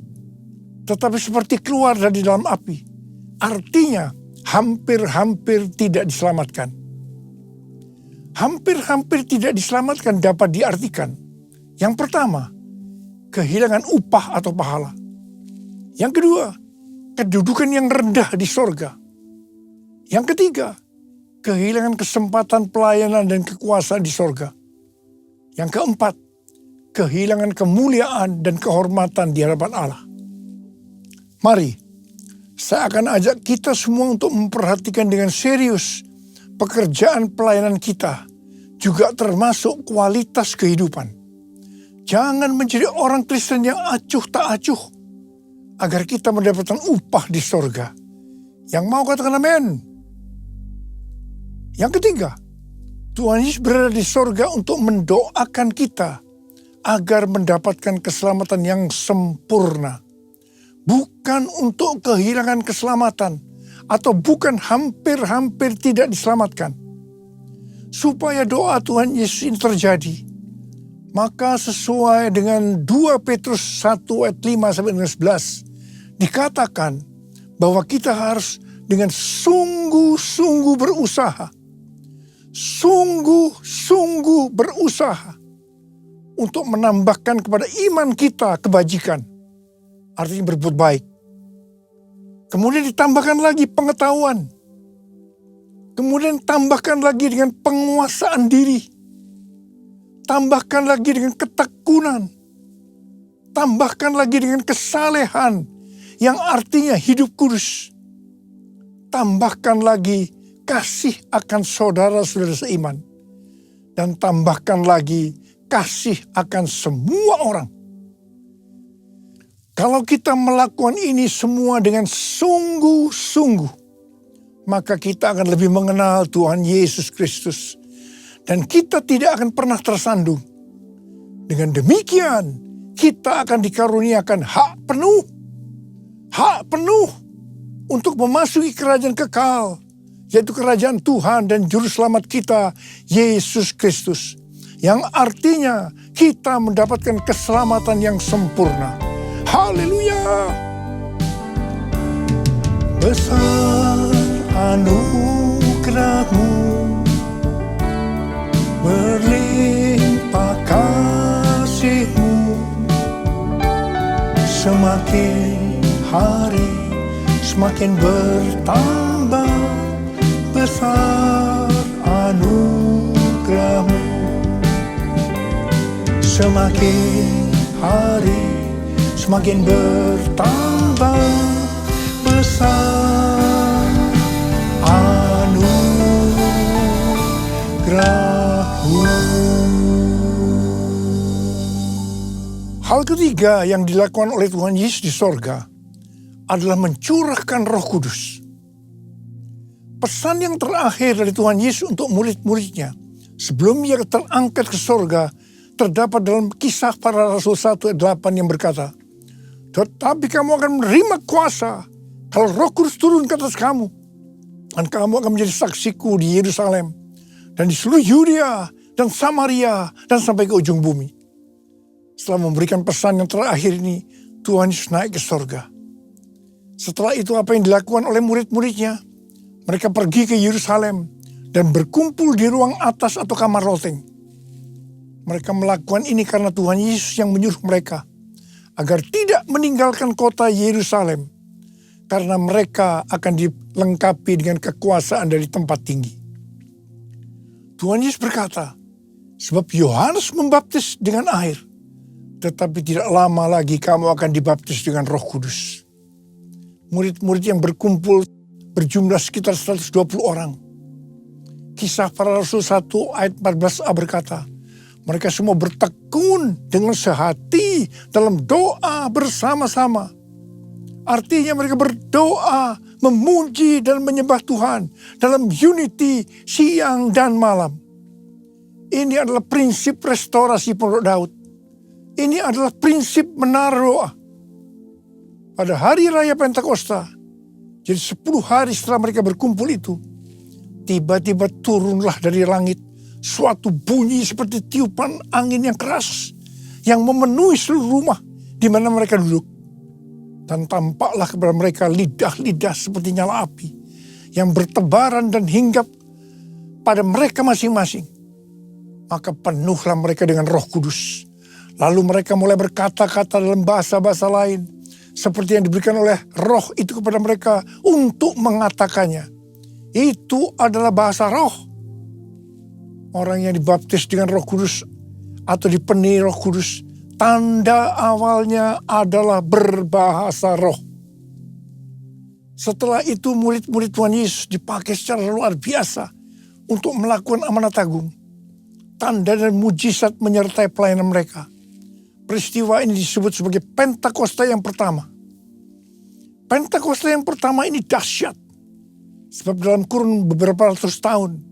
tetapi seperti keluar dari dalam api. Artinya hampir-hampir tidak diselamatkan. Hampir-hampir tidak diselamatkan dapat diartikan. Yang pertama, kehilangan upah atau pahala. Yang kedua, kedudukan yang rendah di sorga. Yang ketiga, kehilangan kesempatan pelayanan dan kekuasaan di sorga. Yang keempat, kehilangan kemuliaan dan kehormatan di hadapan Allah. Mari, saya akan ajak kita semua untuk memperhatikan dengan serius pekerjaan pelayanan kita, juga termasuk kualitas kehidupan. Jangan menjadi orang Kristen yang acuh tak acuh, agar kita mendapatkan upah di sorga. Yang mau katakan amin. Yang ketiga, Tuhan Yesus berada di sorga untuk mendoakan kita agar mendapatkan keselamatan yang sempurna. Bukan untuk kehilangan keselamatan, atau bukan hampir-hampir tidak diselamatkan. Supaya doa Tuhan Yesus ini terjadi, maka sesuai dengan 2 Petrus 1 ayat 5-11, dikatakan bahwa kita harus dengan sungguh-sungguh berusaha. Sungguh-sungguh berusaha untuk menambahkan kepada iman kita kebajikan. Artinya berbuat baik. Kemudian ditambahkan lagi pengetahuan. Kemudian Kemudian tambahkan lagi dengan penguasaan diri. Tambahkan lagi dengan ketekunan. Tambahkan lagi dengan kesalehan yang artinya hidup kudus. Tambahkan lagi kasih akan saudara-saudara seiman. Dan tambahkan lagi kasih akan semua orang. Kalau kita melakukan ini semua dengan sungguh-sungguh, maka kita akan lebih mengenal Tuhan Yesus Kristus. Dan kita tidak akan pernah tersandung. Dengan demikian, kita akan dikaruniakan hak penuh. Hak penuh untuk memasuki kerajaan kekal. Yaitu kerajaan Tuhan dan Juru Selamat kita, Yesus Kristus. Yang artinya kita mendapatkan keselamatan yang sempurna. Haleluya! Besar anugerah-Mu, berlimpah kasih-Mu, semakin hari semakin bertambah. Besar anugerah-Mu, semakin hari semakin bertambah. Besar anugerah-Mu. Hal ketiga yang dilakukan oleh Tuhan Yesus di sorga adalah mencurahkan Roh Kudus. Pesan yang terakhir dari Tuhan Yesus untuk murid-muridnya sebelum ia terangkat ke sorga terdapat dalam Kisah Para Rasul 1 ayat 8 yang berkata, tetapi kamu akan menerima kuasa kalau Roh Kudus turun ke atas kamu. Dan kamu akan menjadi saksiku di Yerusalem dan di seluruh Yudea dan Samaria dan sampai ke ujung bumi. Setelah memberikan pesan yang terakhir ini, Tuhan Yesus naik ke sorga. Setelah itu apa yang dilakukan oleh murid-muridnya? Mereka pergi ke Yerusalem dan berkumpul di ruang atas atau kamar loteng. Mereka melakukan ini karena Tuhan Yesus yang menyuruh mereka agar tidak meninggalkan kota Yerusalem, karena mereka akan dilengkapi dengan kekuasaan dari tempat tinggi. Tuhan Yesus berkata, sebab Yohanes membaptis dengan air, tetapi tidak lama lagi kamu akan dibaptis dengan Roh Kudus. Murid-murid yang berkumpul berjumlah sekitar 120 orang. Kisah Para Rasul 1 ayat 14a berkata, mereka semua bertekun dengan sehati dalam doa bersama-sama. Artinya mereka berdoa, memuji dan menyembah Tuhan dalam unity siang dan malam. Ini adalah prinsip restorasi Pondok Daud. Ini adalah prinsip menara doa. Pada hari raya Pentakosta, jadi 10 hari setelah mereka berkumpul itu, tiba-tiba turunlah dari langit suatu bunyi seperti tiupan angin yang keras yang memenuhi seluruh rumah di mana mereka duduk. Dan tampaklah kepada mereka lidah-lidah seperti nyala api yang bertebaran dan hinggap pada mereka masing-masing. Maka penuhlah mereka dengan Roh Kudus. Lalu mereka mulai berkata-kata dalam bahasa-bahasa lain seperti yang diberikan oleh Roh itu kepada mereka untuk mengatakannya. Itu adalah bahasa roh. Orang yang dibaptis dengan Roh Kudus atau dipenuhi Roh Kudus, tanda awalnya adalah berbahasa roh. Setelah itu murid-murid Tuhan Yesus dipakai secara luar biasa untuk melakukan amanat agung. Tanda dan mujizat menyertai pelayanan mereka. Peristiwa ini disebut sebagai Pentakosta yang pertama. Pentakosta yang pertama ini dahsyat. Sebab dalam kurun beberapa ratus tahun,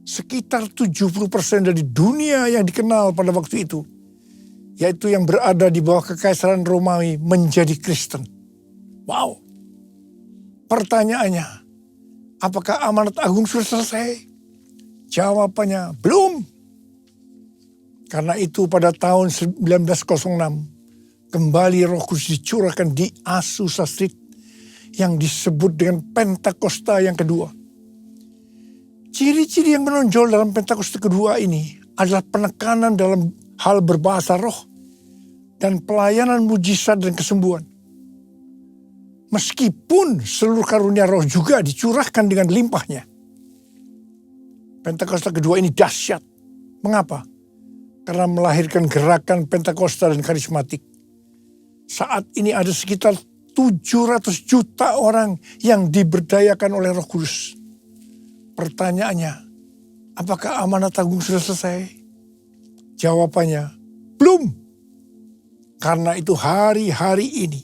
sekitar 70% dari dunia yang dikenal pada waktu itu, yaitu yang berada di bawah kekaisaran Romawi, menjadi Kristen. Wow. Pertanyaannya, apakah amanat agung sudah selesai? Jawabannya, belum. Karena itu pada tahun 1906, kembali Roh Kudus dicurahkan di Azusa Street yang disebut dengan Pentakosta yang kedua. Ciri-ciri yang menonjol dalam Pentakosta kedua ini adalah penekanan dalam hal berbahasa roh dan pelayanan mujizat dan kesembuhan. Meskipun seluruh karunia roh juga dicurahkan dengan limpahnya. Pentakosta kedua ini dahsyat. Mengapa? Karena melahirkan gerakan Pentakosta dan karismatik. Saat ini ada sekitar 700 juta orang yang diberdayakan oleh Roh Kudus. Pertanyaannya, apakah amanat agung sudah selesai? Jawabannya, belum. Karena itu hari-hari ini,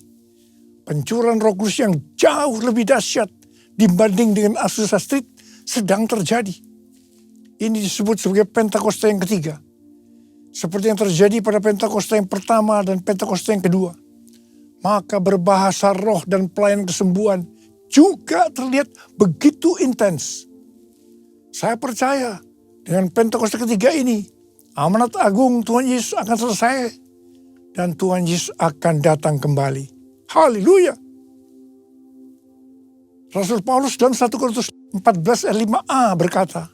pencurahan Roh Kudus yang jauh lebih dahsyat dibanding dengan Azusa Street sedang terjadi. Ini disebut sebagai Pentakosta yang ketiga. Seperti yang terjadi pada Pentakosta yang pertama dan Pentakosta yang kedua. Maka berbahasa roh dan pelayanan kesembuhan juga terlihat begitu intens. Saya percaya dengan Pentakosta ketiga ini, amanat agung Tuhan Yesus akan selesai. Dan Tuhan Yesus akan datang kembali. Haleluya. Rasul Paulus dalam 1 Korintus 14 ayat 5a berkata,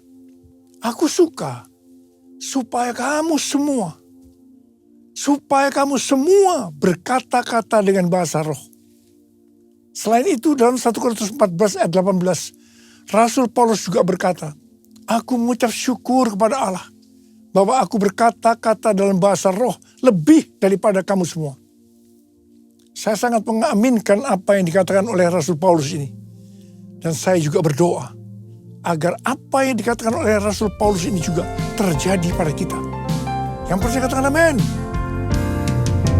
aku suka supaya kamu semua berkata-kata dengan bahasa roh. Selain itu dalam 1 Korintus 14 ayat 18, Rasul Paulus juga berkata, aku mengucap syukur kepada Allah bahwa aku berkata-kata dalam bahasa roh lebih daripada kamu semua. Saya sangat mengaminkan apa yang dikatakan oleh Rasul Paulus ini. Dan saya juga berdoa agar apa yang dikatakan oleh Rasul Paulus ini juga terjadi pada kita. Yang percaya katakan amin.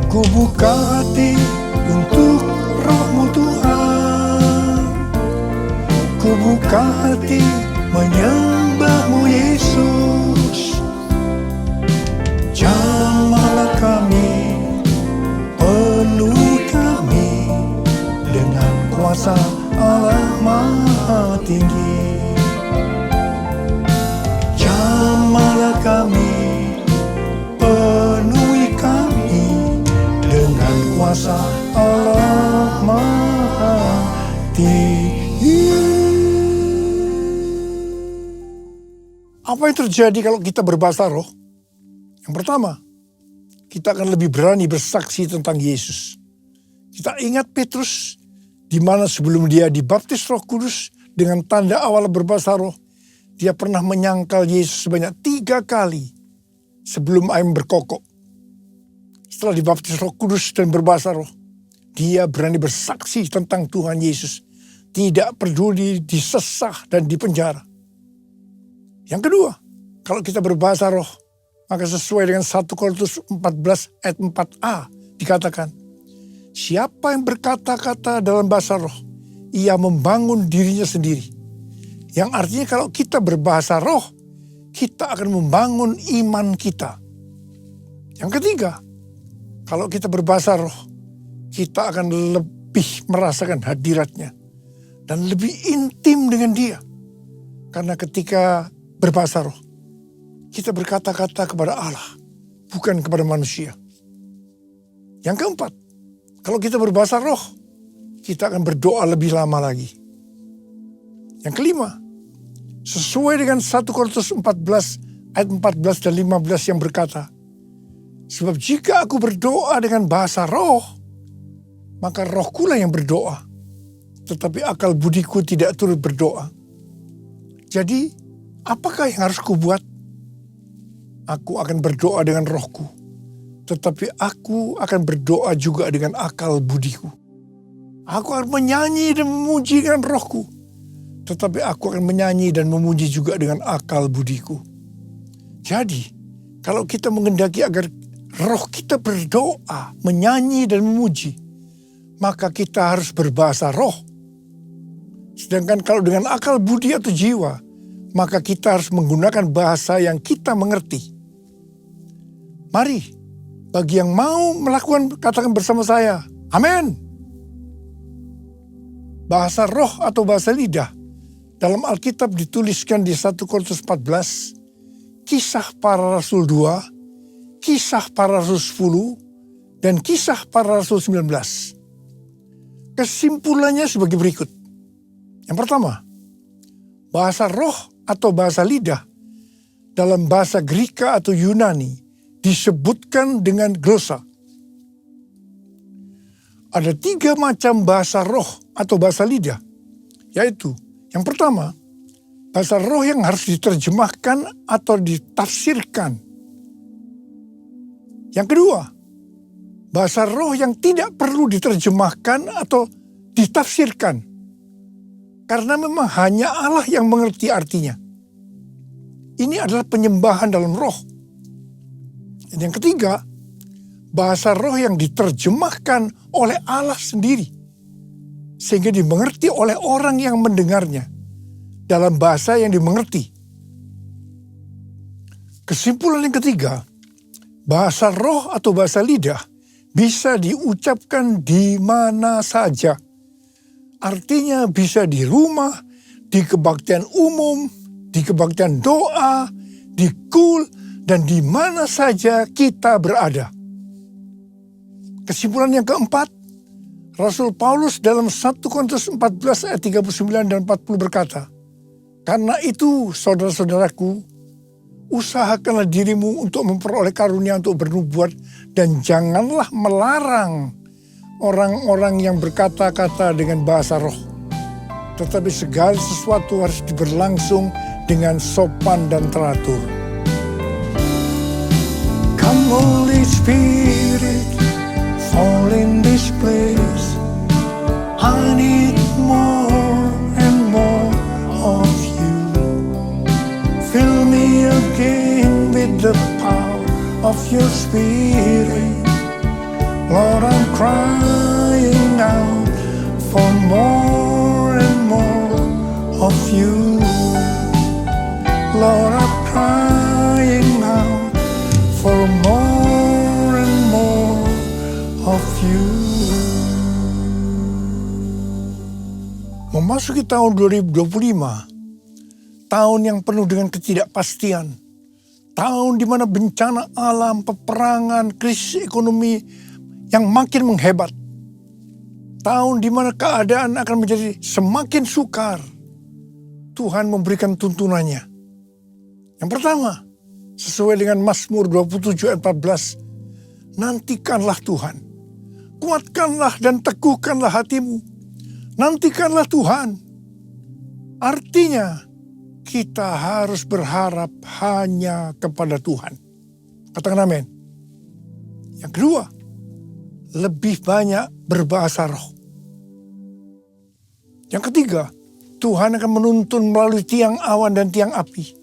Ku buka hati untuk Roh-Mu Tuhan. Ku buka hati menyembah-Mu Yesus. Jamahlah kami, penuhi kami dengan kuasa Allah Maha Tinggi. Jamahlah kami, penuhi kami dengan kuasa Allah Maha Tinggi. Apa yang terjadi kalau kita berbahasa roh? Yang pertama, kita akan lebih berani bersaksi tentang Yesus. Kita ingat Petrus, di mana sebelum dia dibaptis Roh Kudus dengan tanda awal berbahasa roh, dia pernah menyangkal Yesus sebanyak 3 kali sebelum ayam berkokok. Setelah dibaptis Roh Kudus dan berbahasa roh, dia berani bersaksi tentang Tuhan Yesus. Tidak peduli disesah dan dipenjara. Yang kedua, kalau kita berbahasa roh, maka sesuai dengan 1 Korintus 14 ayat 4a dikatakan, siapa yang berkata-kata dalam bahasa roh, ia membangun dirinya sendiri. Yang artinya kalau kita berbahasa roh, kita akan membangun iman kita. Yang ketiga, kalau kita berbahasa roh, kita akan lebih merasakan hadiratnya. Dan lebih intim dengan dia. Karena ketika berbahasa roh, kita berkata-kata kepada Allah, bukan kepada manusia. Yang keempat, kalau kita berbahasa roh, kita akan berdoa lebih lama lagi. Yang kelima, sesuai dengan 1 Korintus 14 ayat 14 dan 15 yang berkata, sebab jika aku berdoa dengan bahasa roh, maka rohkulah yang berdoa, tetapi akal budiku tidak turut berdoa. Jadi, apakah yang harus kubuat? Aku akan berdoa dengan rohku, tetapi aku akan berdoa juga dengan akal budiku. Aku akan menyanyi dan memuji dengan rohku, tetapi aku akan menyanyi dan memuji juga dengan akal budiku. Jadi, kalau kita mengendaki agar roh kita berdoa, menyanyi dan memuji, maka kita harus berbahasa roh. Sedangkan kalau dengan akal budi atau jiwa, maka kita harus menggunakan bahasa yang kita mengerti. Mari, bagi yang mau melakukan, katakan bersama saya, amin. Bahasa roh atau bahasa lidah dalam Alkitab dituliskan di 1 Korintus 14, Kisah Para Rasul 2, Kisah Para Rasul 10, dan Kisah Para Rasul 19. Kesimpulannya sebagai berikut. Yang pertama, bahasa roh atau bahasa lidah dalam bahasa Greka atau Yunani disebutkan dengan glosa. Ada 3 macam bahasa roh atau bahasa lidah, yaitu yang pertama, Bahasa roh yang harus diterjemahkan atau ditafsirkan. Yang kedua, bahasa roh yang tidak perlu diterjemahkan atau ditafsirkan. Karena memang hanya Allah yang mengerti artinya. Ini adalah penyembahan dalam roh. Dan yang ketiga, bahasa roh yang diterjemahkan oleh Allah sendiri. Sehingga dimengerti oleh orang yang mendengarnya. Dalam bahasa yang dimengerti. Kesimpulan yang ketiga, bahasa roh atau bahasa lidah bisa diucapkan di mana saja. Artinya bisa di rumah, di kebaktian umum, di kebaktian doa, di kul, dan di mana saja kita berada. Kesimpulan yang keempat, Rasul Paulus dalam 1 Korintus 14 ayat 39 dan 40 berkata, "Karena itu saudara-saudaraku, usahakanlah dirimu untuk memperoleh karunia untuk bernubuat dan janganlah melarang orang-orang yang berkata-kata dengan bahasa roh. Tetapi segala sesuatu harus berlangsung dengan sopan dan teratur." Come Holy Spirit, fall in this place. I need more and more of you. Fill me again with the power of your Spirit. Lord, I'm crying out for more and more of you. Lord, I'm crying out for more and more of you. Memasuki tahun 2025, tahun yang penuh dengan ketidakpastian, tahun di mana bencana alam, peperangan, krisis ekonomi yang makin menghebat, tahun di mana keadaan akan menjadi semakin sukar. Tuhan memberikan tuntunannya. Yang pertama, sesuai dengan Mazmur 27 ayat 14, nantikanlah Tuhan, kuatkanlah dan teguhkanlah hatimu. Nantikanlah Tuhan. Artinya, kita harus berharap hanya kepada Tuhan. Katakan amin. Yang kedua, lebih banyak berbahasa roh. Yang ketiga, Tuhan akan menuntun melalui tiang awan dan tiang api.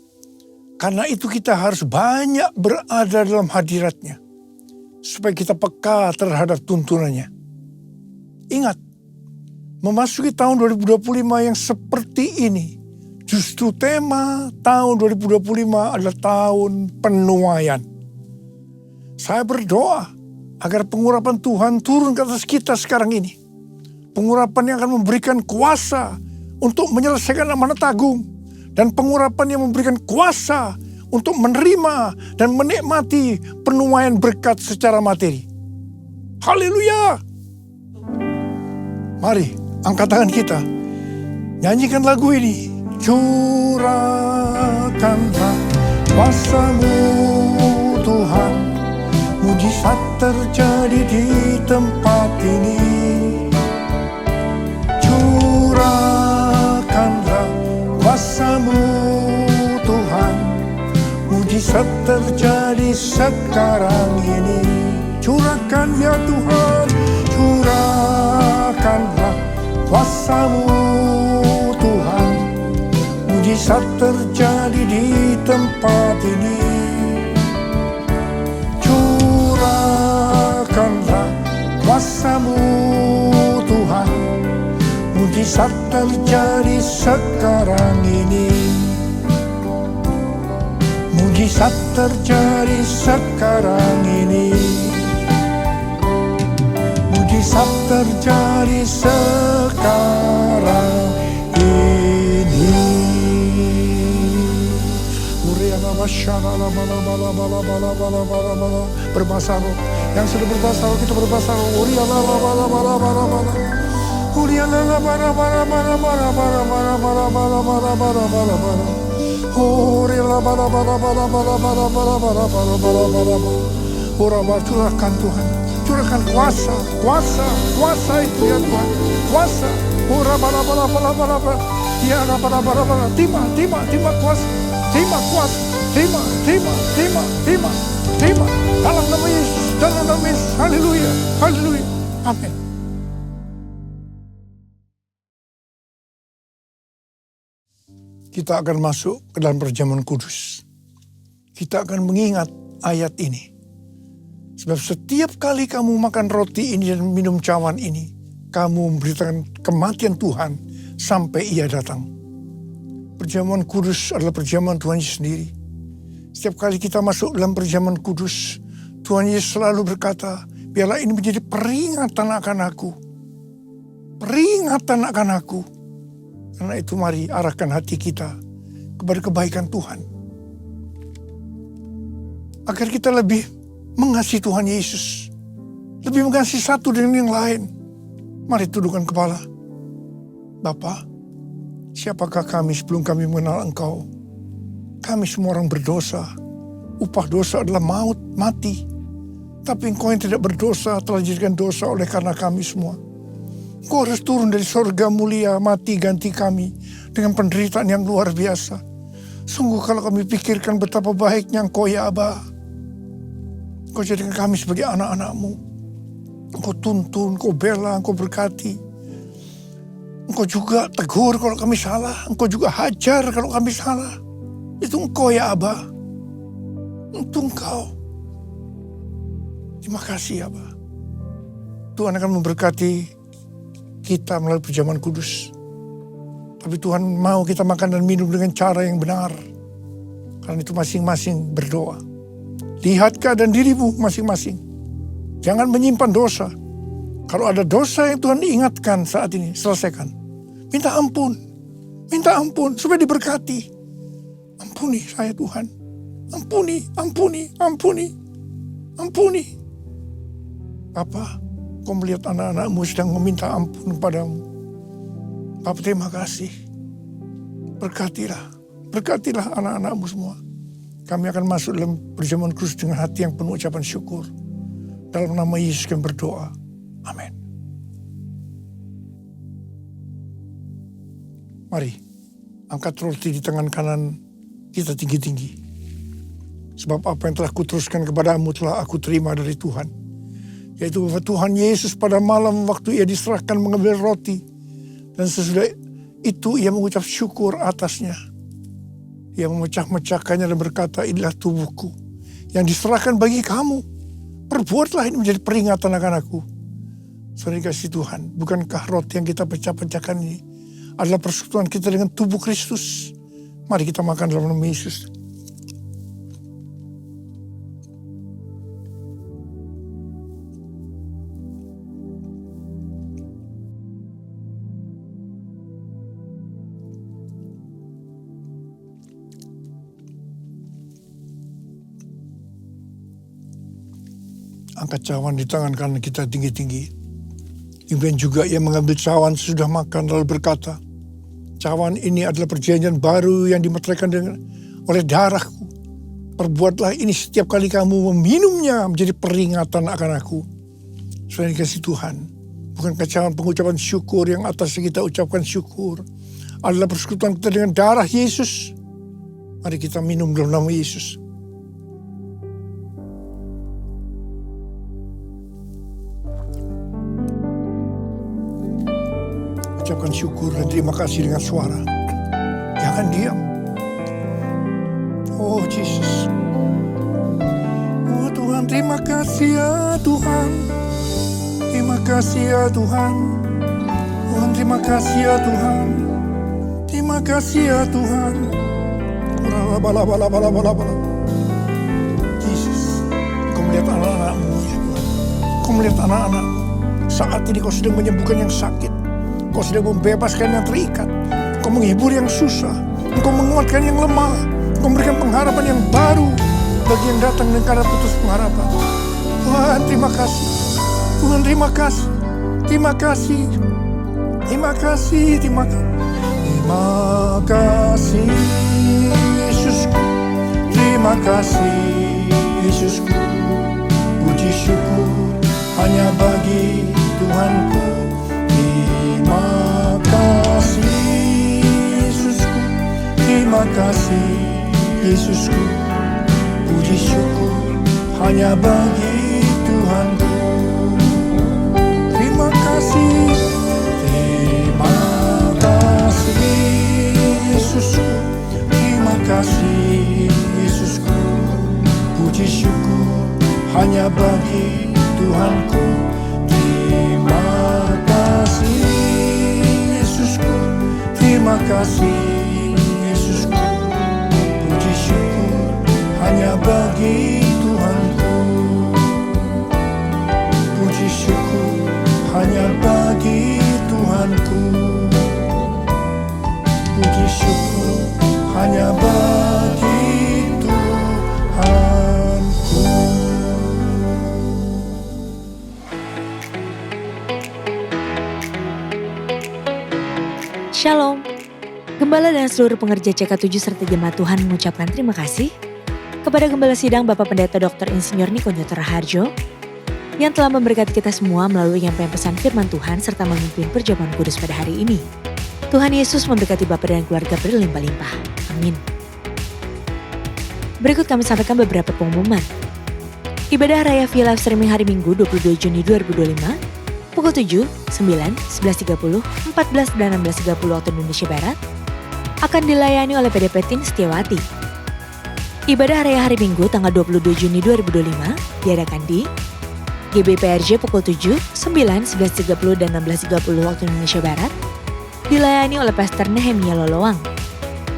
Karena itu kita harus banyak berada dalam hadirat-Nya. Supaya kita peka terhadap tuntunannya. Ingat, memasuki tahun 2025 yang seperti ini, justru tema tahun 2025 adalah tahun penuaian. Saya berdoa agar pengurapan Tuhan turun ke atas kita sekarang ini. Pengurapan yang akan memberikan kuasa untuk menyelesaikan amanat agung. Dan pengurapan yang memberikan kuasa untuk menerima dan menikmati penuaian berkat secara materi. Haleluya! Mari, angkat tangan kita. Nyanyikan lagu ini. Curahkanlah kuasa-Mu Tuhan. Mujizat terjadi di tempat ini. Curahkanlah kuasa-Mu Tuhan. Mujizat terjadi sekarang ini. Curahkan ya Tuhan. Curahkanlah kuasa-Mu Tuhan. Mujizat terjadi di tempat ini. Curahkanlah kuasa-Mu Tuhan. Mujizat terjadi sekarang ini. Mujizat terjadi sekarang ini. Mujizat terjadi sekarang ini. Berbahasa roh. Yang sudah berbahasa roh, kita berbahasa roh. Curahkan Tuhan. Curahkan kuasa itu ya Tuhan. Kuasa. Tiara bara. Terima kuasa. Terima kuasa. Terima. Dalam nama Yesus. Haleluya. Amin. Kita akan masuk ke dalam perjamuan kudus. Kita akan mengingat ayat ini. Sebab setiap kali kamu makan roti ini dan minum cawan ini, kamu memberitakan kematian Tuhan sampai Ia datang. Perjamuan kudus adalah perjamuan Tuhan Yesus sendiri. Setiap kali kita masuk dalam perjamuan kudus, Tuhan Yesus selalu berkata, biarlah ini menjadi peringatan akan aku. Peringatan akan aku. Karena itu mari arahkan hati kita kepada kebaikan Tuhan. Agar kita lebih mengasihi Tuhan Yesus. Lebih mengasihi satu dengan yang lain. Mari tundukkan kepala. Bapa, siapakah kami sebelum kami mengenal Engkau? Kami semua orang berdosa. Upah dosa adalah maut, mati. Tapi Engkau yang tidak berdosa telah dijadikan dosa oleh karena kami semua. Engkau harus turun dari sorga mulia, mati ganti kami dengan penderitaan yang luar biasa. Sungguh kalau kami pikirkan betapa baiknya Engkau ya Aba. Engkau jadikan kami sebagai anak-anak-Mu. Engkau tuntun, Engkau bela, Engkau berkati. Engkau juga tegur kalau kami salah. Engkau juga hajar kalau kami salah. Itu Engkau ya Aba. Itu Engkau. Terima kasih Aba. Tuhan akan memberkati kita melalui perjamuan kudus. Tapi Tuhan mau kita makan dan minum dengan cara yang benar. Karena itu masing-masing berdoa. Lihat keadaan dirimu masing-masing. Jangan menyimpan dosa. Kalau ada dosa yang Tuhan ingatkan saat ini, selesaikan. Minta ampun supaya diberkati. Ampuni saya Tuhan. Ampuni. Bapa, Kau melihat anak-anak-Mu sedang meminta ampun kepadamu. Bapa, terima kasih. Berkatilah anak-anak-Mu semua. Kami akan masuk dalam perjamuan kudus dengan hati yang penuh ucapan syukur. Dalam nama Yesus kami berdoa. Amin. Mari, angkat roti di tangan kanan kita tinggi-tinggi. Sebab apa yang telah kuteruskan kepadamu telah aku terima dari Tuhan. Yaitu bahwa Tuhan Yesus pada malam waktu Ia diserahkan mengambil roti. Dan sesudah itu Ia mengucap syukur atasnya. Ia memecah-mecahkannya dan berkata, inilah tubuhku yang diserahkan bagi kamu. Perbuatlah ini menjadi peringatan akan aku. Saudara kasih Tuhan, bukankah roti yang kita pecah-pecahkan ini adalah persekutuan kita dengan tubuh Kristus? Mari kita makan dalam nama Yesus. Angkat cawan di tangan kanan kita tinggi-tinggi. Kemudian juga Ia mengambil cawan sesudah makan lalu berkata, cawan ini adalah perjanjian baru yang dimeteraikan oleh darahku. Perbuatlah ini setiap kali kamu meminumnya menjadi peringatan akan aku. Saudara dikasihi Tuhan, bukankah cawan pengucapan syukur yang atasnya kita ucapkan syukur adalah persekutuan kita dengan darah Yesus? Mari kita minum dalam nama Yesus. Ucapkan syukur dan terima kasih dengan suara. Jangan diam. Oh Yesus. Oh Tuhan, terima kasih ya Tuhan. Terima kasih ya Tuhan. Tuhan, terima kasih ya Tuhan. Terima kasih ya Tuhan. Yesus, Kau melihat anak-anak-Mu ya Tuhan. Kau melihat anak-anak-Mu. Saat ini Kau sedang menyembuhkan yang sakit. Kau sedang membebaskan yang terikat. Kau menghibur yang susah. Engkau menguatkan yang lemah. Engkau memberikan pengharapan yang baru bagi yang datang dengan karena putus pengharapan. Tuhan, terima kasih. Tuhan, terima kasih. Terima kasih. Terima kasih. Terima kasih. Terima kasih Yesusku. Terima kasih Yesusku. Puji syukur hanya bagi Tuhanku. Terima kasih terima kasih Yesusku. Puji syukur hanya bagi Tuhanku. Terima kasih Yesusku. Terima kasih Yesusku. Puji syukur hanya bagi Tuhanku. Terima kasih Yesusku. Terima kasih Yesusku. Puji syukur hanya bagi Tuhanku. Puji syukur hanya bagi Tuhanku. Puji syukur hanya bagi Tuhanku. Shalom. Gembala dan seluruh pengerja CK7 serta jemaat Tuhan mengucapkan terima kasih kepada Gembala Sidang Bapak Pendeta Dr. Insinyur Niko Nyoto Raharjo yang telah memberkati kita semua melalui penyampaian pesan firman Tuhan serta memimpin perjamuan kudus pada hari ini. Tuhan Yesus memberkati Bapak dan keluarga berlimpah-limpah. Amin. Berikut kami sampaikan beberapa pengumuman. Ibadah Raya via live streaming hari Minggu 22 Juni 2025 pukul 7, 9, 11.30, 14 dan 16.30 waktu Indonesia Barat akan dilayani oleh PDP Tin Setiawati. Ibadah Raya hari Minggu tanggal 22 Juni 2025 diadakan di GBPRJ pukul 7, 9, 11.30 dan 16.30 waktu Indonesia Barat dilayani oleh Pastor Nehemia Lolowang.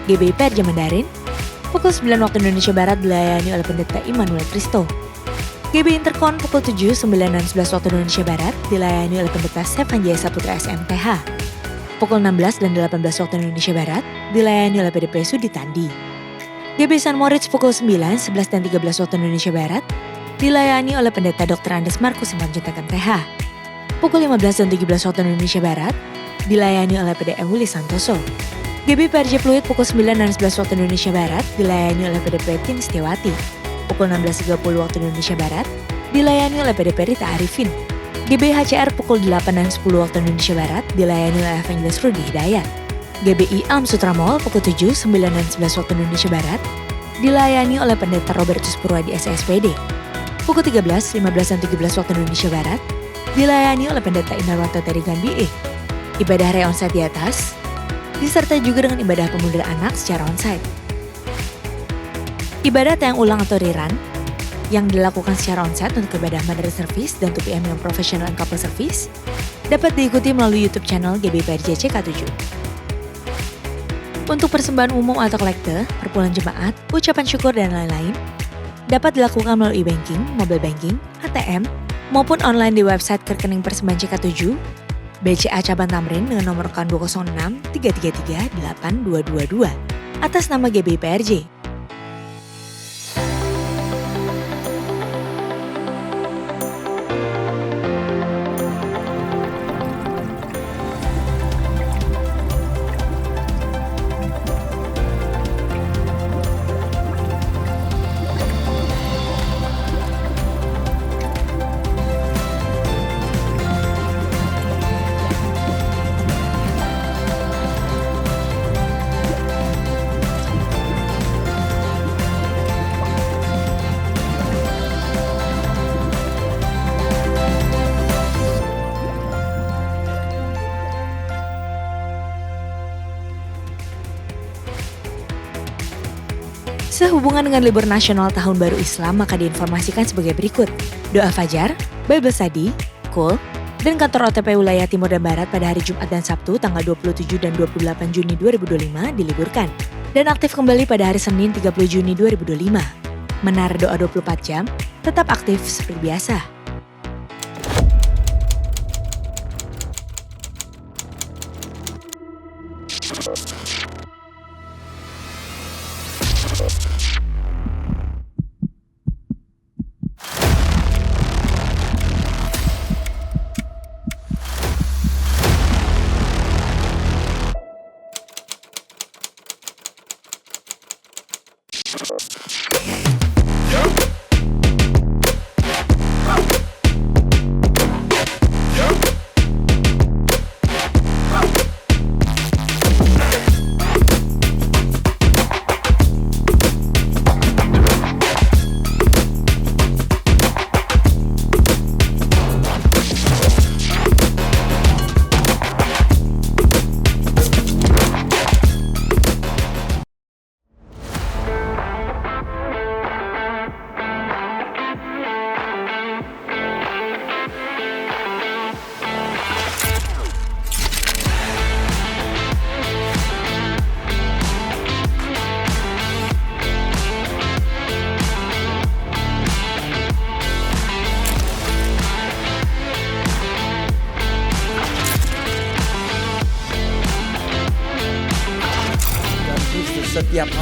GBPRJ Mandarin pukul 9 waktu Indonesia Barat dilayani oleh Pendeta Immanuel Kristo. GB Interkon pukul 7, 9 dan 11 waktu Indonesia Barat dilayani oleh Pendeta Stefan Jaya Saputra SMTH. Pukul 16 dan 18 waktu Indonesia Barat dilayani oleh PDP Suditandi. GB San Moritz pukul 9, 11 dan 13 waktu Indonesia Barat dilayani oleh Pendeta Dr. Andes Markus Simanjuntakan TH. Pukul 15 dan 17 waktu Indonesia Barat dilayani oleh PDM Willy Santoso. GB PRJ Fluid pukul 9 dan 11 waktu Indonesia Barat dilayani oleh PDP Tin Setiawati. Pukul 16.30 waktu Indonesia Barat dilayani oleh PDP Rita Arifin. GB HCR pukul 8 dan 10 waktu Indonesia Barat dilayani oleh Evangelis Rudi Hidayat. GBI Am Sutra Mall pukul 7, 9 dan 11 waktu Indonesia Barat dilayani oleh Pendeta Robertus Purwadi SSPD. Pukul 13, 15 dan 17 waktu Indonesia Barat dilayani oleh Pendeta Inarwanto Terigan BE. Ibadah Raya onsite di atas disertai juga dengan ibadah pemuda anak secara onsite. Ibadah tayang ulang atau rerun yang dilakukan secara onsite untuk ibadah Mother Service dan 2PM yang Professional and Couple Service dapat diikuti melalui YouTube channel GBPRJ CK7. Untuk persembahan umum atau kolekte, perpuluhan jemaat, ucapan syukur dan lain-lain dapat dilakukan melalui banking, mobile banking, ATM, maupun online di website rekening persembahan CK7 BCA Cabang Tamrin dengan nomor rekening 206 333 8222 atas nama GBPRJ. Sehubungan dengan libur nasional Tahun Baru Islam, maka diinformasikan sebagai berikut. Doa Fajar, Bible Study, Call, dan kantor OTP wilayah Timur dan Barat pada hari Jumat dan Sabtu tanggal 27 dan 28 Juni 2025 diliburkan. Dan aktif kembali pada hari Senin 30 Juni 2025. Menara doa 24 jam, tetap aktif seperti biasa.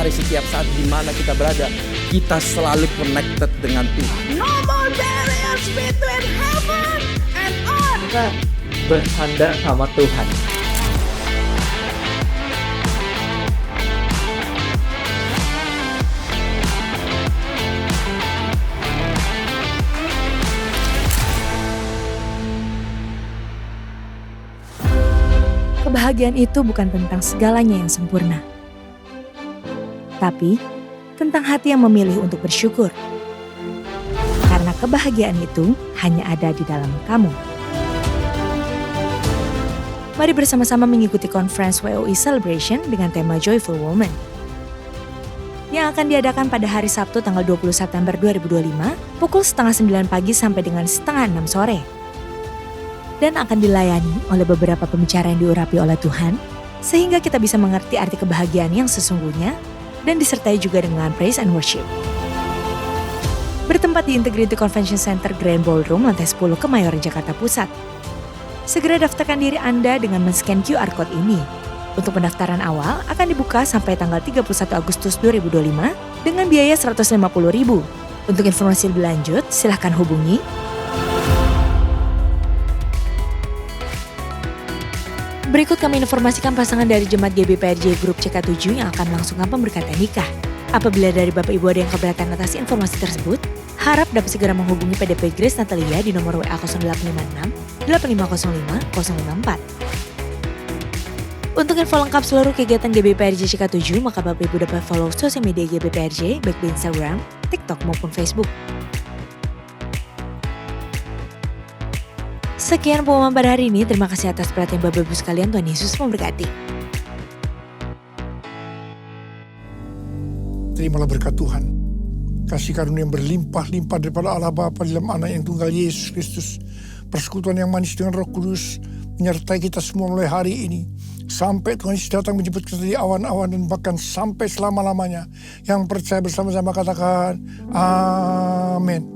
hari setiap saat di mana kita berada, kita selalu connected dengan Tuhan. No more barriers between heaven and earth. Kita bersandar sama Tuhan. Kebahagiaan itu bukan tentang segalanya yang sempurna, tapi tentang hati yang memilih untuk bersyukur. Karena kebahagiaan itu hanya ada di dalam kamu. Mari bersama-sama mengikuti conference WOI Celebration dengan tema Joyful Woman yang akan diadakan pada hari Sabtu tanggal 20 September 2025 pukul 8:30 pagi sampai dengan 5:30 sore. Dan akan dilayani oleh beberapa pembicara yang diurapi oleh Tuhan, sehingga kita bisa mengerti arti kebahagiaan yang sesungguhnya dan disertai juga dengan praise and worship. Bertempat di Integrity Convention Center Grand Ballroom lantai 10 Kemayoran, Jakarta Pusat. Segera daftarkan diri Anda dengan men-scan QR Code ini. Untuk pendaftaran awal akan dibuka sampai tanggal 31 Agustus 2025 dengan biaya Rp150.000. Untuk informasi lebih lanjut, silahkan hubungi Berikut kami informasikan pasangan dari Jemaat GBPRJ Grup CK7 yang akan melangsungkan pemberkatan nikah. Apabila dari Bapak Ibu ada yang keberatan atas informasi tersebut, harap dapat segera menghubungi PDP Grace Natalia di nomor WA 0856 8505 054. Untuk info lengkap seluruh kegiatan GBPRJ CK7, maka Bapak Ibu dapat follow sosial media GBPRJ baik di Instagram, TikTok maupun Facebook. Sekian pengumuman pada hari ini. Terima kasih atas perhatian Bapak Ibu sekalian. Tuhan Yesus memberkati. Terimalah berkat Tuhan. Kasih karunia yang berlimpah-limpah daripada Allah Bapa dalam Anak yang tunggal Yesus Kristus. Persekutuan yang manis dengan Roh Kudus menyertai kita semua mulai hari ini. Sampai Tuhan Yesus datang menjemput kita di awan-awan dan bahkan sampai selama-lamanya. Yang percaya bersama-sama katakan amin.